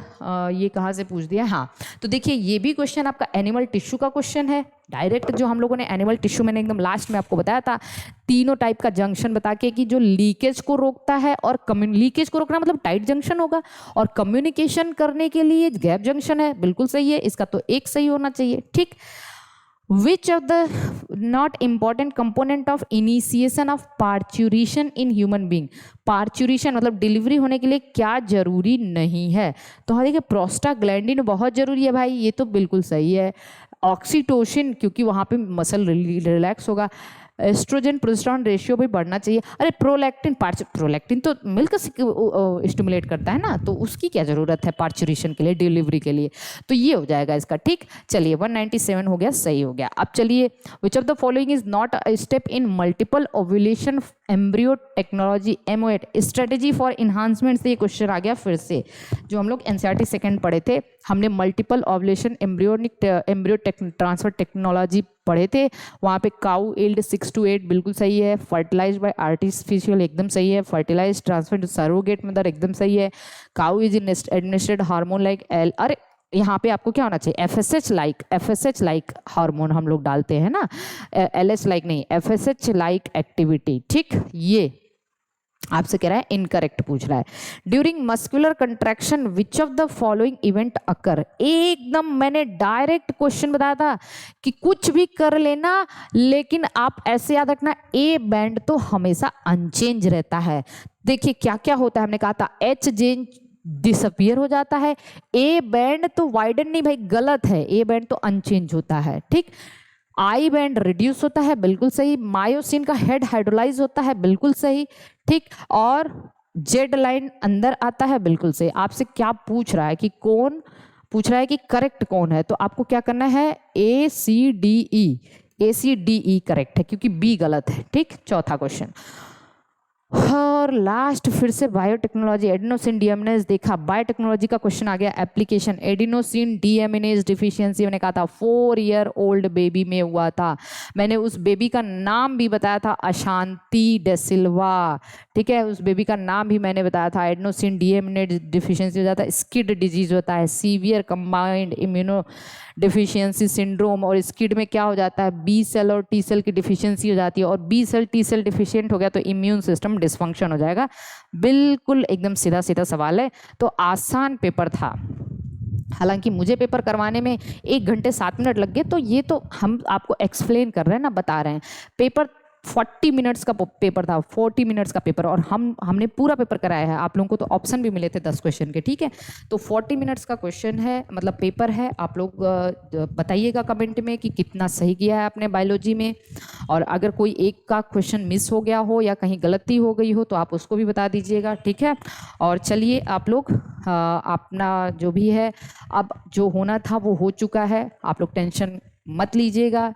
ये कहाँ से पूछ दिया, हाँ। तो देखिए ये भी क्वेश्चन आपका एनिमल टिश्यू का क्वेश्चन है, डायरेक्ट जो हम लोगों ने एनिमल टिश्यू, मैंने एकदम लास्ट में आपको बताया था, तीनों टाइप का जंक्शन बता के कि जो लीकेज को रोकता है, और लीकेज को रोकना मतलब टाइट जंक्शन होगा, और कम्युनिकेशन करने के लिए गैप जंक्शन है, बिल्कुल सही है, इसका तो एक सही होना चाहिए, ठीक। Which of the not important component of initiation of parturition in human being? parturition मतलब डिलीवरी होने के लिए क्या जरूरी नहीं है, तो हाँ देखिए प्रोस्टाग्लैंडिन बहुत जरूरी है भाई, ये तो बिल्कुल सही है। ऑक्सीटोसिन, क्योंकि वहाँ पे मसल रिलैक्स होगा। एस्ट्रोजन प्रोजेस्टेरॉन रेशियो भी बढ़ना चाहिए। अरे प्रोलैक्टिन तो मिल्क स्टिमुलेट करता है ना, तो उसकी क्या ज़रूरत है पार्चुरेशन के लिए, डिलीवरी के लिए, तो ये हो जाएगा इसका, ठीक। चलिए 197 हो गया, सही हो गया। अब चलिए, which of the following is not a step in multiple ovulation embryo technology MO8 strategy for enhancement से ये क्वेश्चन आ गया फिर से, जो हम लोग NCERT सेकंड पढ़े थे, हमने multiple ovulation embryo transfer technology पढ़े थे, वहाँ पे काउ यील्ड 6 to 8 बिल्कुल सही है, फर्टिलाइज बाय आर्टिफिशियल एकदम सही है, फर्टिलाइज ट्रांसफर सरोगेट मदर एकदम सही है, cow is administered hormone like L, अरे यहाँ पे आपको क्या होना चाहिए, FSH लाइक हार्मोन हम लोग डालते हैं ना, LH लाइक नहीं, FSH लाइक एक्टिविटी, ठीक। ये आपसे कह रहा है इनकरेक्ट पूछ रहा है। During muscular contraction which of the following event occur, एकदम मैंने डायरेक्ट क्वेश्चन बताया था कि कुछ भी कर लेना, लेकिन आप ऐसे याद रखना ए बैंड तो हमेशा अनचेंज रहता है। देखिए क्या क्या होता है, हमने कहा था H जेन डिसअपियर हो जाता है, ए बैंड तो वाइडन नहीं भाई, गलत है, ए बैंड तो अनचेंज होता है, ठीक। आई बैंड रिड्यूस होता है, बिल्कुल सही। मायोसिन का हेड हाइड्रोलाइज होता है, बिल्कुल सही, ठीक। और जेड लाइन अंदर आता है, बिल्कुल सही। आपसे क्या पूछ रहा है कि कौन पूछ रहा है कि करेक्ट कौन है, तो आपको क्या करना है, ACDE करेक्ट है, क्योंकि बी गलत है, ठीक। चौथा क्वेश्चन और लास्ट फिर से बायोटेक्नोलॉजी, एडिनोसिन डीएमिनेज देखा, बायोटेक्नोलॉजी का क्वेश्चन आ गया, एप्लीकेशन एडिनोसिन डीएमिनेज डिफिशियंसी, मैंने कहा था 4 ईयर ओल्ड बेबी में हुआ था, मैंने उस बेबी का नाम भी बताया था, अशांति डेसिल्वा, ठीक है, उस बेबी का नाम भी मैंने बताया था। एडिनोसिन डीएमिनेज डिफिशियंसी हो जाता है, स्किड डिजीज होता है, severe combined immunodeficiency syndrome, और स्किड में क्या हो जाता है, बी सेल और टी सेल की डिफिशियंसी हो जाती है, और B cell T cell deficient हो गया तो इम्यून सिस्टम डिसफंक्शन हो जाएगा। बिल्कुल एकदम सीधा सीधा सवाल है, तो आसान पेपर था। हालांकि मुझे पेपर करवाने में 1 घंटे 7 मिनट लग गए, तो ये तो हम आपको एक्सप्लेन कर रहे हैं ना, बता रहे हैं। पेपर 40 मिनट्स का पेपर था, 40 मिनट्स का पेपर, और हमने पूरा पेपर कराया है। आप लोगों को तो ऑप्शन भी मिले थे 10 क्वेश्चन के, ठीक है। तो 40 मिनट्स का क्वेश्चन है, मतलब पेपर है। आप लोग बताइएगा कमेंट में कि कितना सही किया है आपने बायोलॉजी में, और अगर कोई एक का क्वेश्चन मिस हो गया हो या कहीं गलती हो गई हो तो आप उसको भी बता दीजिएगा, ठीक है। और चलिए आप लोग अपना जो भी है, अब जो होना था वो हो चुका है, आप लोग टेंशन मत लीजिएगा।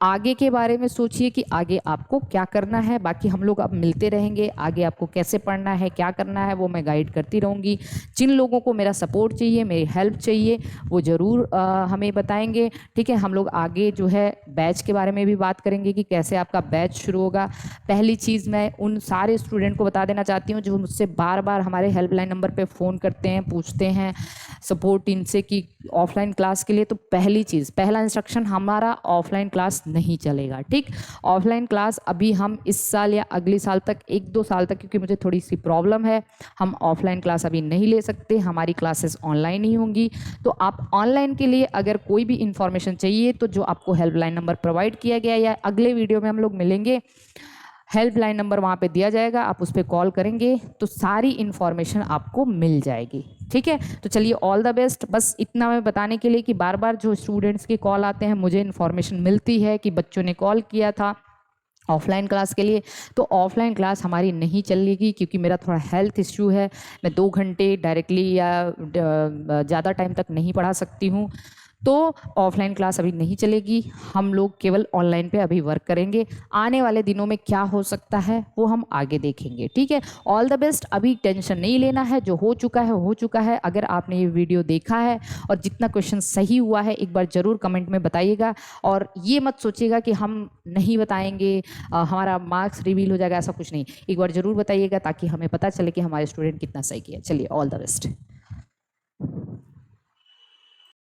आगे के बारे में सोचिए कि आगे आपको क्या करना है। बाकी हम लोग अब मिलते रहेंगे, आगे आपको कैसे पढ़ना है, क्या करना है, वो मैं गाइड करती रहूँगी। जिन लोगों को मेरा सपोर्ट चाहिए, मेरी हेल्प चाहिए, वो ज़रूर हमें बताएंगे, ठीक है। हम लोग आगे जो है बैच के बारे में भी बात करेंगे कि कैसे आपका बैच शुरू होगा। पहली चीज़ मैं उन सारे स्टूडेंट को बता देना चाहती हूँ जो मुझसे बार बार हमारे हेल्पलाइन नंबर पे फ़ोन करते हैं, पूछते हैं सपोर्ट इनसे कि ऑफलाइन क्लास के लिए। तो पहली चीज़, पहला इंस्ट्रक्शन, हमारा ऑफलाइन क्लास नहीं चलेगा, ठीक। ऑफलाइन क्लास अभी हम इस साल या अगले साल तक, 1-2 साल तक, क्योंकि मुझे थोड़ी सी प्रॉब्लम है, हम ऑफलाइन क्लास अभी नहीं ले सकते, हमारी क्लासेस ऑनलाइन ही होंगी। तो आप ऑनलाइन के लिए अगर कोई भी इंफॉर्मेशन चाहिए तो जो आपको हेल्पलाइन नंबर प्रोवाइड किया गया या अगले वीडियो में हम लोग मिलेंगे, हेल्पलाइन नंबर वहाँ पे दिया जाएगा, आप उस पर कॉल करेंगे तो सारी इन्फॉर्मेशन आपको मिल जाएगी, ठीक है। तो चलिए, ऑल द बेस्ट। बस इतना मैं बताने के लिए कि बार बार जो स्टूडेंट्स के कॉल आते हैं, मुझे इन्फॉर्मेशन मिलती है कि बच्चों ने कॉल किया था ऑफलाइन क्लास के लिए, तो ऑफलाइन क्लास हमारी नहीं चलेगी क्योंकि मेरा थोड़ा हेल्थ इश्यू है। मैं 2 घंटे डायरेक्टली या ज़्यादा टाइम तक नहीं पढ़ा सकती हूँ, तो ऑफलाइन क्लास अभी नहीं चलेगी। हम लोग केवल ऑनलाइन पे अभी वर्क करेंगे। आने वाले दिनों में क्या हो सकता है वो हम आगे देखेंगे, ठीक है। All the best. अभी टेंशन नहीं लेना है, जो हो चुका है हो चुका है। अगर आपने ये वीडियो देखा है और जितना क्वेश्चन सही हुआ है, एक बार ज़रूर कमेंट में बताइएगा। और ये मत सोचिएगा कि हम नहीं बताएंगे, हमारा मार्क्स रिवील हो जाएगा, ऐसा कुछ नहीं। एक बार ज़रूर बताइएगा ताकि हमें पता चले कि हमारे स्टूडेंट कितना सही किया। चलिए, ऑल द बेस्ट।